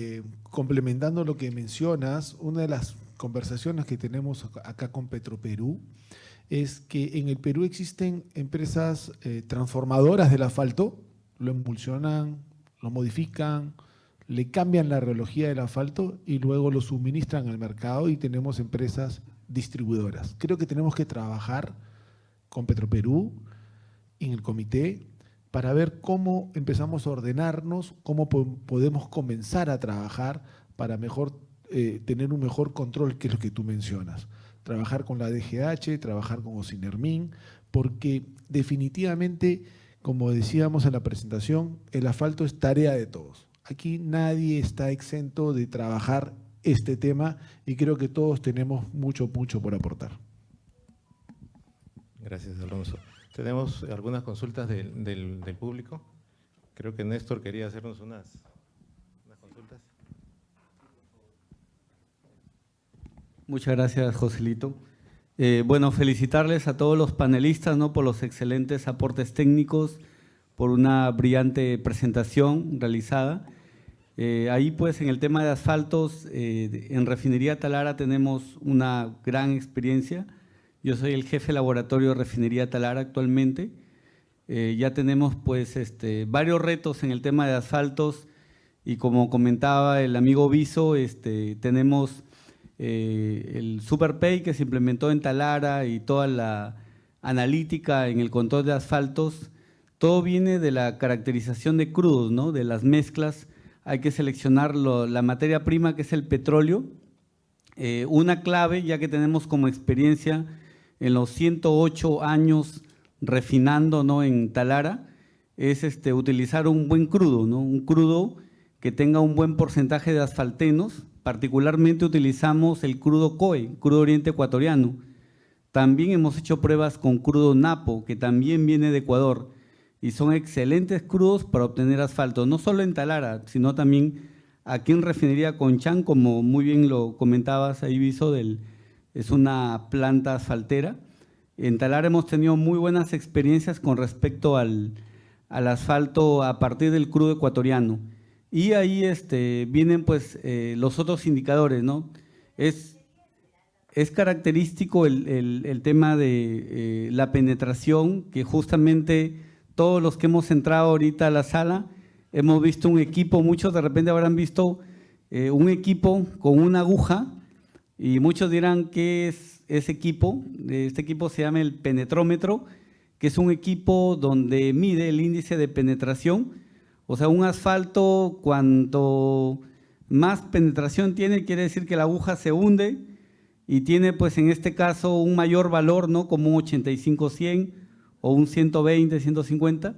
complementando lo que mencionas, una de las conversaciones que tenemos acá con Petroperú es que en el Perú existen empresas transformadoras del asfalto, lo emulsionan, lo modifican, le cambian la rheología del asfalto y luego lo suministran al mercado y tenemos empresas distribuidoras. Creo que tenemos que trabajar con Petroperú en el comité para ver cómo empezamos a ordenarnos, cómo podemos comenzar a trabajar para mejor tener un mejor control, que es lo que tú mencionas. Trabajar con la DGH, trabajar con Ocinermin, porque definitivamente, como decíamos en la presentación, el asfalto es tarea de todos. Aquí nadie está exento de trabajar este tema y creo que todos tenemos mucho por aportar. Gracias, Alonso. Tenemos algunas consultas del público. Creo que Néstor quería hacernos unas consultas. Muchas gracias, Joselito. Bueno, felicitarles a todos los panelistas, ¿no?, por los excelentes aportes técnicos, por una brillante presentación realizada. Ahí pues en el tema de asfaltos, en Refinería Talara tenemos una gran experiencia. Yo soy el jefe de laboratorio de Refinería Talara actualmente. Ya tenemos pues varios retos en el tema de asfaltos y como comentaba el amigo Viso, tenemos el SuperPay que se implementó en Talara y toda la analítica en el control de asfaltos. Todo viene de la caracterización de crudos, ¿no?, de las mezclas. Hay que seleccionar la materia prima que es el petróleo. Una clave, ya que tenemos como experiencia en los 108 años refinando, ¿no?, en Talara, es utilizar un buen crudo, ¿no?, un crudo que tenga un buen porcentaje de asfaltenos. Particularmente utilizamos el crudo COE, crudo oriente ecuatoriano. También hemos hecho pruebas con crudo Napo, que también viene de Ecuador, y son excelentes crudos para obtener asfalto, no solo en Talara, sino también aquí en Refinería Conchán, como muy bien lo comentabas ahí, Viso, es una planta asfaltera. En Talara hemos tenido muy buenas experiencias con respecto al asfalto a partir del crudo ecuatoriano. Y ahí vienen pues los otros indicadores, ¿no? Es característico el tema de la penetración, que justamente todos los que hemos entrado ahorita a la sala hemos visto un equipo, muchos de repente habrán visto un equipo con una aguja y muchos dirán ¿qué es ese equipo? Este equipo se llama el penetrómetro, que es un equipo donde mide el índice de penetración. O sea, un asfalto, cuanto más penetración tiene, quiere decir que la aguja se hunde y tiene, pues en este caso, un mayor valor, ¿no?, como un 85-100 o un 120-150.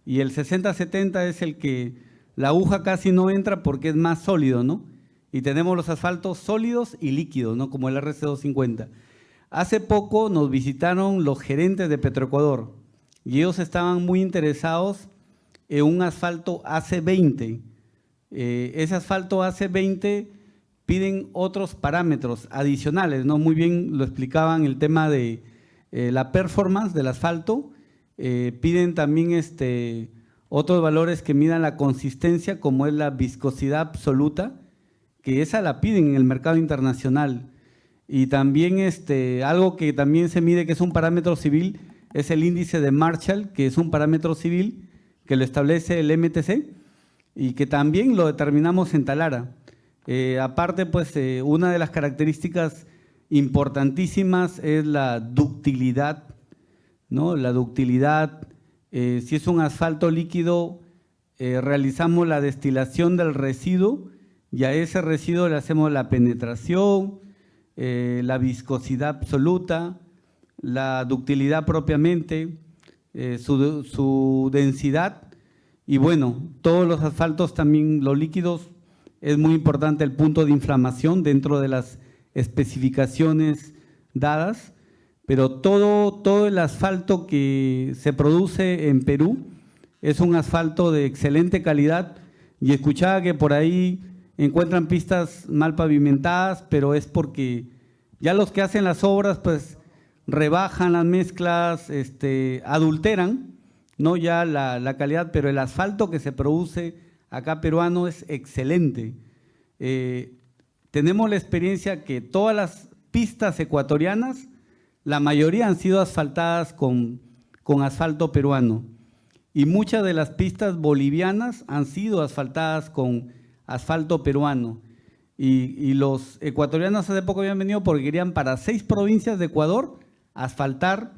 Y el 60-70 es el que la aguja casi no entra porque es más sólido, ¿no? Y tenemos los asfaltos sólidos y líquidos, ¿no?, como el RC250. Hace poco nos visitaron los gerentes de Petroecuador y ellos estaban muy interesados en un asfalto AC20. Ese asfalto AC20 piden otros parámetros adicionales, ¿no? Muy bien lo explicaban el tema de la performance del asfalto. Piden también otros valores que midan la consistencia, como es la viscosidad absoluta, que esa la piden en el mercado internacional. Y también algo que también se mide, que es un parámetro civil, es el índice de Marshall, que es un parámetro civil que lo establece el MTC y que también lo determinamos en Talara. Aparte, pues una de las características importantísimas es la ductilidad, ¿no? La ductilidad, si es un asfalto líquido, realizamos la destilación del residuo y a ese residuo le hacemos la penetración, la viscosidad absoluta, la ductilidad propiamente, su densidad y bueno, todos los asfaltos también, los líquidos, es muy importante el punto de inflamación dentro de las especificaciones dadas pero todo el asfalto que se produce en Perú es un asfalto de excelente calidad, y escuchaba que por ahí encuentran pistas mal pavimentadas, pero es porque ya los que hacen las obras pues rebajan las mezclas, adulteran, ¿no? Ya la calidad, pero el asfalto que se produce acá peruano es excelente. Tenemos la experiencia que todas las pistas ecuatorianas, la mayoría han sido asfaltadas con asfalto peruano, y muchas de las pistas bolivianas han sido asfaltadas con asfalto peruano. Y los ecuatorianos hace poco habían venido porque querían para 6 provincias de Ecuador asfaltar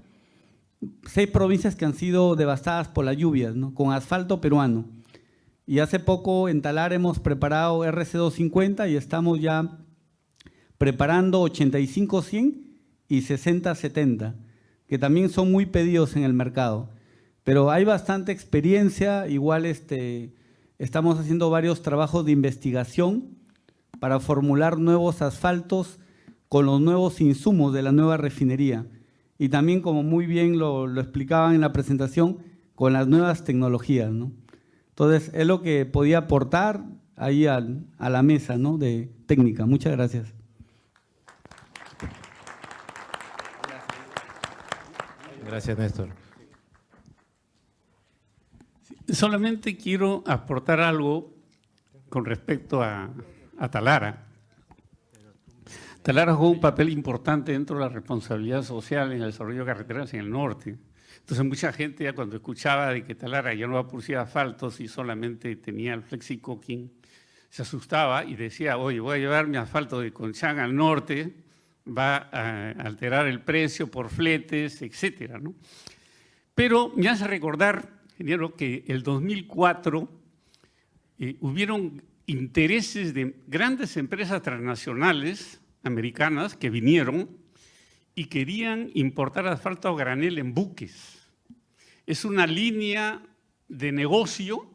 6 provincias que han sido devastadas por las lluvias, ¿no? Con asfalto peruano. Y hace poco en Talara hemos preparado RC250 y estamos ya preparando 85-100 y 60-70, que también son muy pedidos en el mercado. Pero hay bastante experiencia, igual estamos haciendo varios trabajos de investigación para formular nuevos asfaltos con los nuevos insumos de la nueva refinería. Y también, como muy bien lo explicaban en la presentación, con las nuevas tecnologías, ¿no? Entonces, es lo que podía aportar ahí a la mesa, ¿no? De técnica. Muchas gracias. Gracias, Néstor. Solamente quiero aportar algo con respecto a Talara. Talara jugó un papel importante dentro de la responsabilidad social en el desarrollo de carreteras en el norte. Entonces mucha gente ya cuando escuchaba de que Talara ya no va a producir asfaltos y solamente tenía el flexicoking, se asustaba y decía, oye, voy a llevar mi asfalto de Conchán al norte, va a alterar el precio por fletes, etcétera, ¿no? Pero me hace recordar, ingeniero, que el 2004 hubieron intereses de grandes empresas transnacionales americanas que vinieron y querían importar asfalto a granel en buques. Es una línea de negocio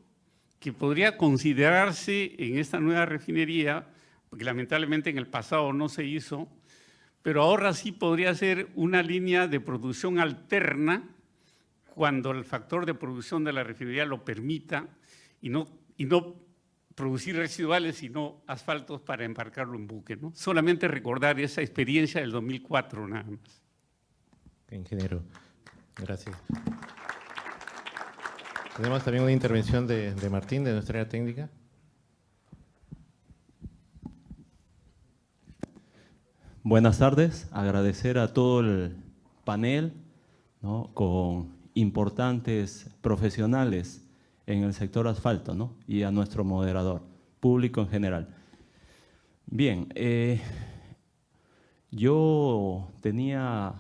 que podría considerarse en esta nueva refinería, porque lamentablemente en el pasado no se hizo, pero ahora sí podría ser una línea de producción alterna cuando el factor de producción de la refinería lo permita, y no producir residuales, sino asfaltos para embarcarlo en buque, ¿no? Solamente recordar esa experiencia del 2004 nada más. Ingeniero, gracias. Tenemos también una intervención de Martín, de nuestra área técnica. Buenas tardes, agradecer a todo el panel, ¿no? Con importantes profesionales en el sector asfalto, ¿no? Y a nuestro moderador, público en general. Bien, yo tenía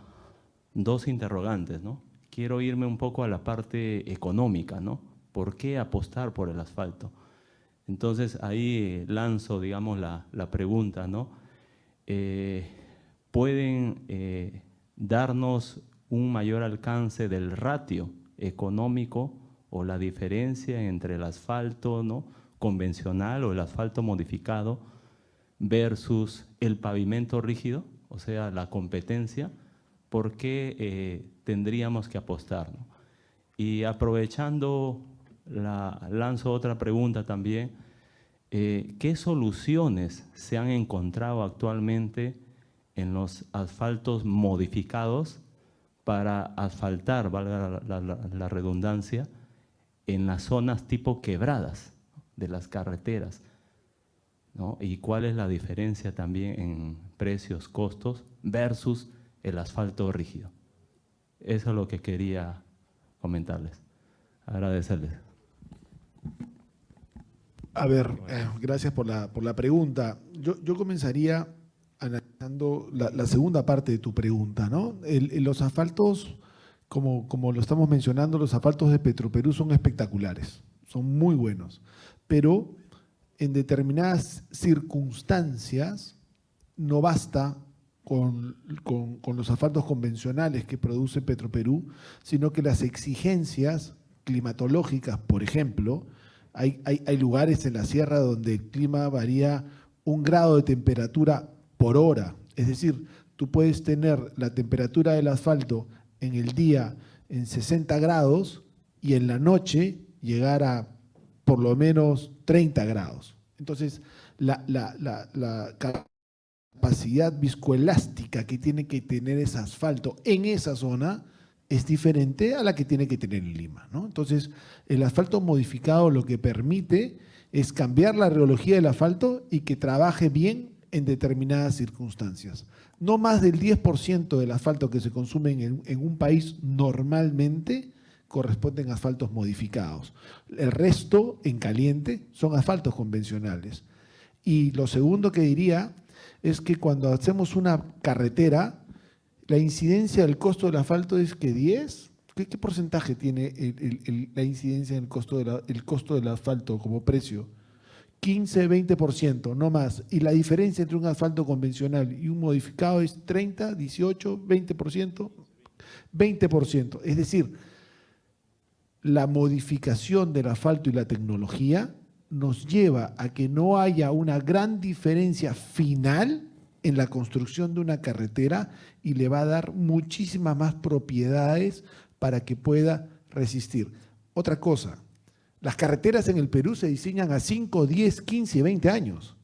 2 interrogantes, ¿no? Quiero irme un poco a la parte económica, ¿no? ¿Por qué apostar por el asfalto? Entonces ahí lanzo, digamos, la pregunta, ¿no? ¿Pueden darnos un mayor alcance del ratio económico o la diferencia entre el asfalto, ¿no? convencional o el asfalto modificado versus el pavimento rígido, o sea, la competencia? ¿Por qué tendríamos que apostar, ¿no? Y aprovechando, lanzo otra pregunta también. ¿Qué soluciones se han encontrado actualmente en los asfaltos modificados para asfaltar, valga la redundancia, en las zonas tipo quebradas de las carreteras, ¿no? ¿Y cuál es la diferencia también en precios, costos versus el asfalto rígido? Eso es lo que quería comentarles. Agradecerles. A ver, gracias por la pregunta. Yo comenzaría analizando la segunda parte de tu pregunta, ¿no? Los asfaltos, como lo estamos mencionando, los asfaltos de Petroperú son espectaculares, son muy buenos, pero en determinadas circunstancias no basta con los asfaltos convencionales que produce Petroperú, sino que las exigencias climatológicas, por ejemplo, hay lugares en la sierra donde el clima varía 1 grado de temperatura por hora. Es decir, tú puedes tener la temperatura del asfalto en el día en 60 grados y en la noche llegar a por lo menos 30 grados. Entonces, la capacidad viscoelástica que tiene que tener ese asfalto en esa zona es diferente a la que tiene que tener en Lima, ¿no? Entonces, el asfalto modificado lo que permite es cambiar la rheología del asfalto y que trabaje bien en determinadas circunstancias. No más del 10% del asfalto que se consume en un país normalmente corresponden a asfaltos modificados. El resto, en caliente, son asfaltos convencionales. Y lo segundo que diría es que cuando hacemos una carretera, la incidencia del costo del asfalto es que 10, ¿qué porcentaje tiene la incidencia en el costo del asfalto como precio? 15, 20%, no más. Y la diferencia entre un asfalto convencional y un modificado es 30, 18, 20%, 20%. Es decir, la modificación del asfalto y la tecnología nos lleva a que no haya una gran diferencia final en la construcción de una carretera y le va a dar muchísimas más propiedades para que pueda resistir. Otra cosa, las carreteras en el Perú se diseñan a 5, 10, 15, 20 años.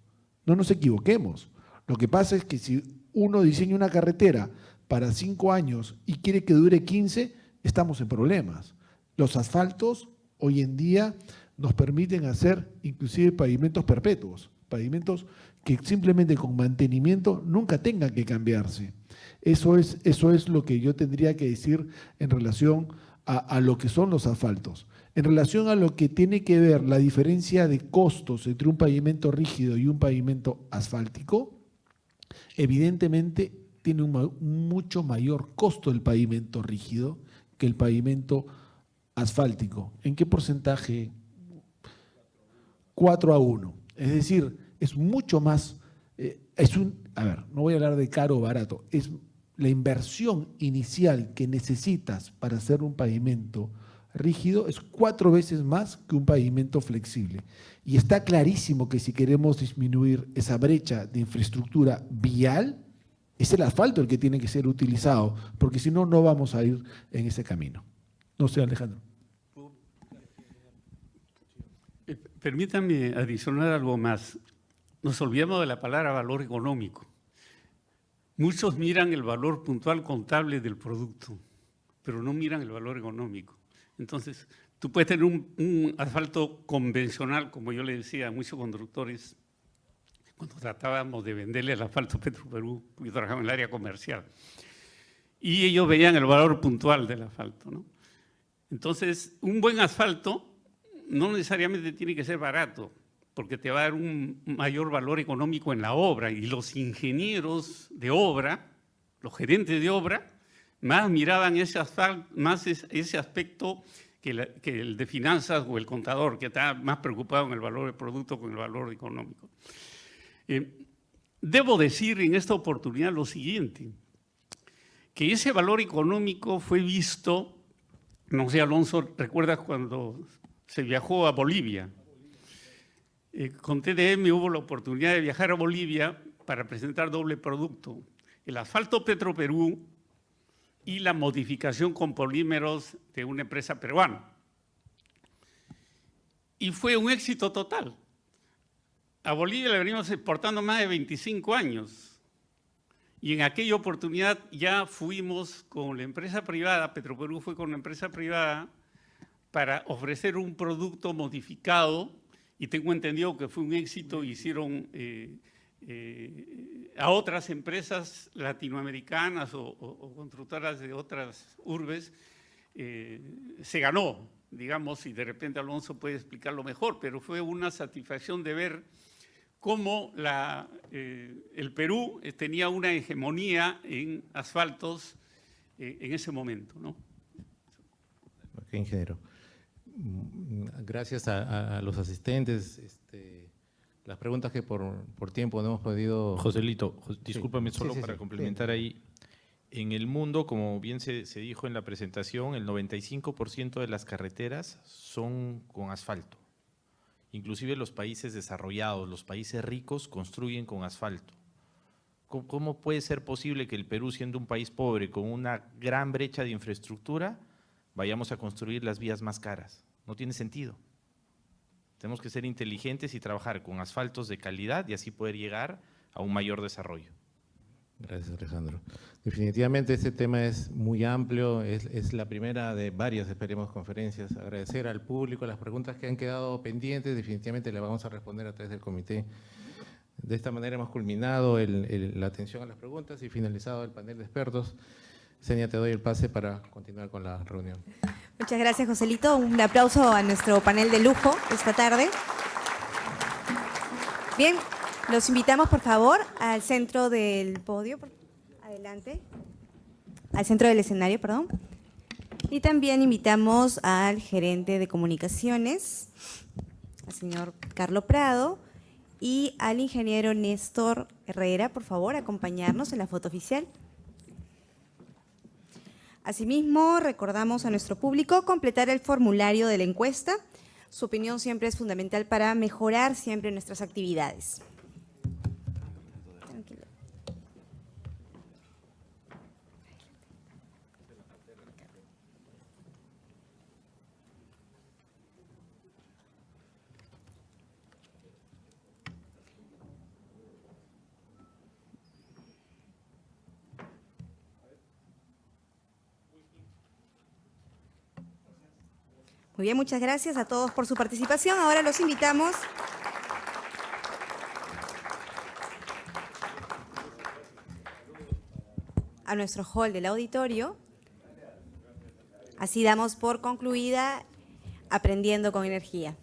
No nos equivoquemos. Lo que pasa es que si uno diseña una carretera para 5 años y quiere que dure 15, estamos en problemas. Los asfaltos hoy en día nos permiten hacer inclusive pavimentos perpetuos, pavimentos que simplemente con mantenimiento nunca tengan que cambiarse. Eso es lo que yo tendría que decir en relación a lo que son los asfaltos. En relación a lo que tiene que ver la diferencia de costos entre un pavimento rígido y un pavimento asfáltico, evidentemente tiene un mucho mayor costo el pavimento rígido que el pavimento asfáltico. ¿En qué porcentaje? 4-1. Es decir, es mucho más, a ver, no voy a hablar de caro o barato, es la inversión inicial que necesitas para hacer un pavimento rígido es 4 veces más que un pavimento flexible. Y está clarísimo que si queremos disminuir esa brecha de infraestructura vial, es el asfalto el que tiene que ser utilizado, porque si no, no vamos a ir en ese camino. No sé, Alejandro. Permítame adicionar algo más. Nos olvidamos de la palabra valor económico. Muchos miran el valor puntual contable del producto, pero no miran el valor económico. Entonces, tú puedes tener un asfalto convencional, como yo le decía a muchos conductores, cuando tratábamos de venderle el asfalto Petroperú, porque yo trabajaba en el área comercial, y ellos veían el valor puntual del asfalto, ¿no? Entonces, un buen asfalto no necesariamente tiene que ser barato, porque te va a dar un mayor valor económico en la obra, y los ingenieros de obra, los gerentes de obra, más miraban ese aspecto que el de finanzas o el contador, que está más preocupado en el valor del producto que en el valor económico. Debo decir en esta oportunidad lo siguiente, que ese valor económico fue visto, no sé, Alonso, ¿recuerdas cuando se viajó a Bolivia? Con TDM hubo la oportunidad de viajar a Bolivia para presentar doble producto, el asfalto Petroperú y la modificación con polímeros de una empresa peruana. Y fue un éxito total. A Bolivia le venimos exportando más de 25 años. Y en aquella oportunidad ya fuimos con la empresa privada, Petroperú fue con la empresa privada, para ofrecer un producto modificado, y tengo entendido que fue un éxito, hicieron a otras empresas latinoamericanas o constructoras de otras urbes, se ganó, digamos, y de repente Alonso puede explicarlo mejor, pero fue una satisfacción de ver cómo el Perú tenía una hegemonía en asfaltos en ese momento, ¿no? Ok, ingeniero. Gracias a los asistentes. Las preguntas que por tiempo no hemos podido… Joselito, discúlpame sí, solo sí, para sí, complementar sí. ahí. En el mundo, como bien se dijo en la presentación, el 95% de las carreteras son con asfalto. Inclusive los países desarrollados, los países ricos construyen con asfalto. ¿Cómo puede ser posible que el Perú, siendo un país pobre, con una gran brecha de infraestructura, vayamos a construir las vías más caras? No tiene sentido. Tenemos que ser inteligentes y trabajar con asfaltos de calidad y así poder llegar a un mayor desarrollo. Gracias, Alejandro. Definitivamente este tema es muy amplio, es la primera de varias, esperemos, conferencias. Agradecer al público las preguntas que han quedado pendientes, definitivamente las vamos a responder a través del comité. De esta manera hemos culminado la atención a las preguntas y finalizado el panel de expertos. Senia, te doy el pase para continuar con la reunión. Muchas gracias, Joselito. Un aplauso a nuestro panel de lujo esta tarde. Bien, los invitamos, por favor, al centro del podio. Adelante. Al centro del escenario, perdón. Y también invitamos al gerente de comunicaciones, al señor Carlos Prado, y al ingeniero Néstor Herrera, por favor, acompañarnos en la foto oficial. Asimismo, recordamos a nuestro público completar el formulario de la encuesta. Su opinión siempre es fundamental para mejorar siempre nuestras actividades. Muy bien, muchas gracias a todos por su participación. Ahora los invitamos a nuestro hall del auditorio. Así damos por concluida Aprendiendo con Energía.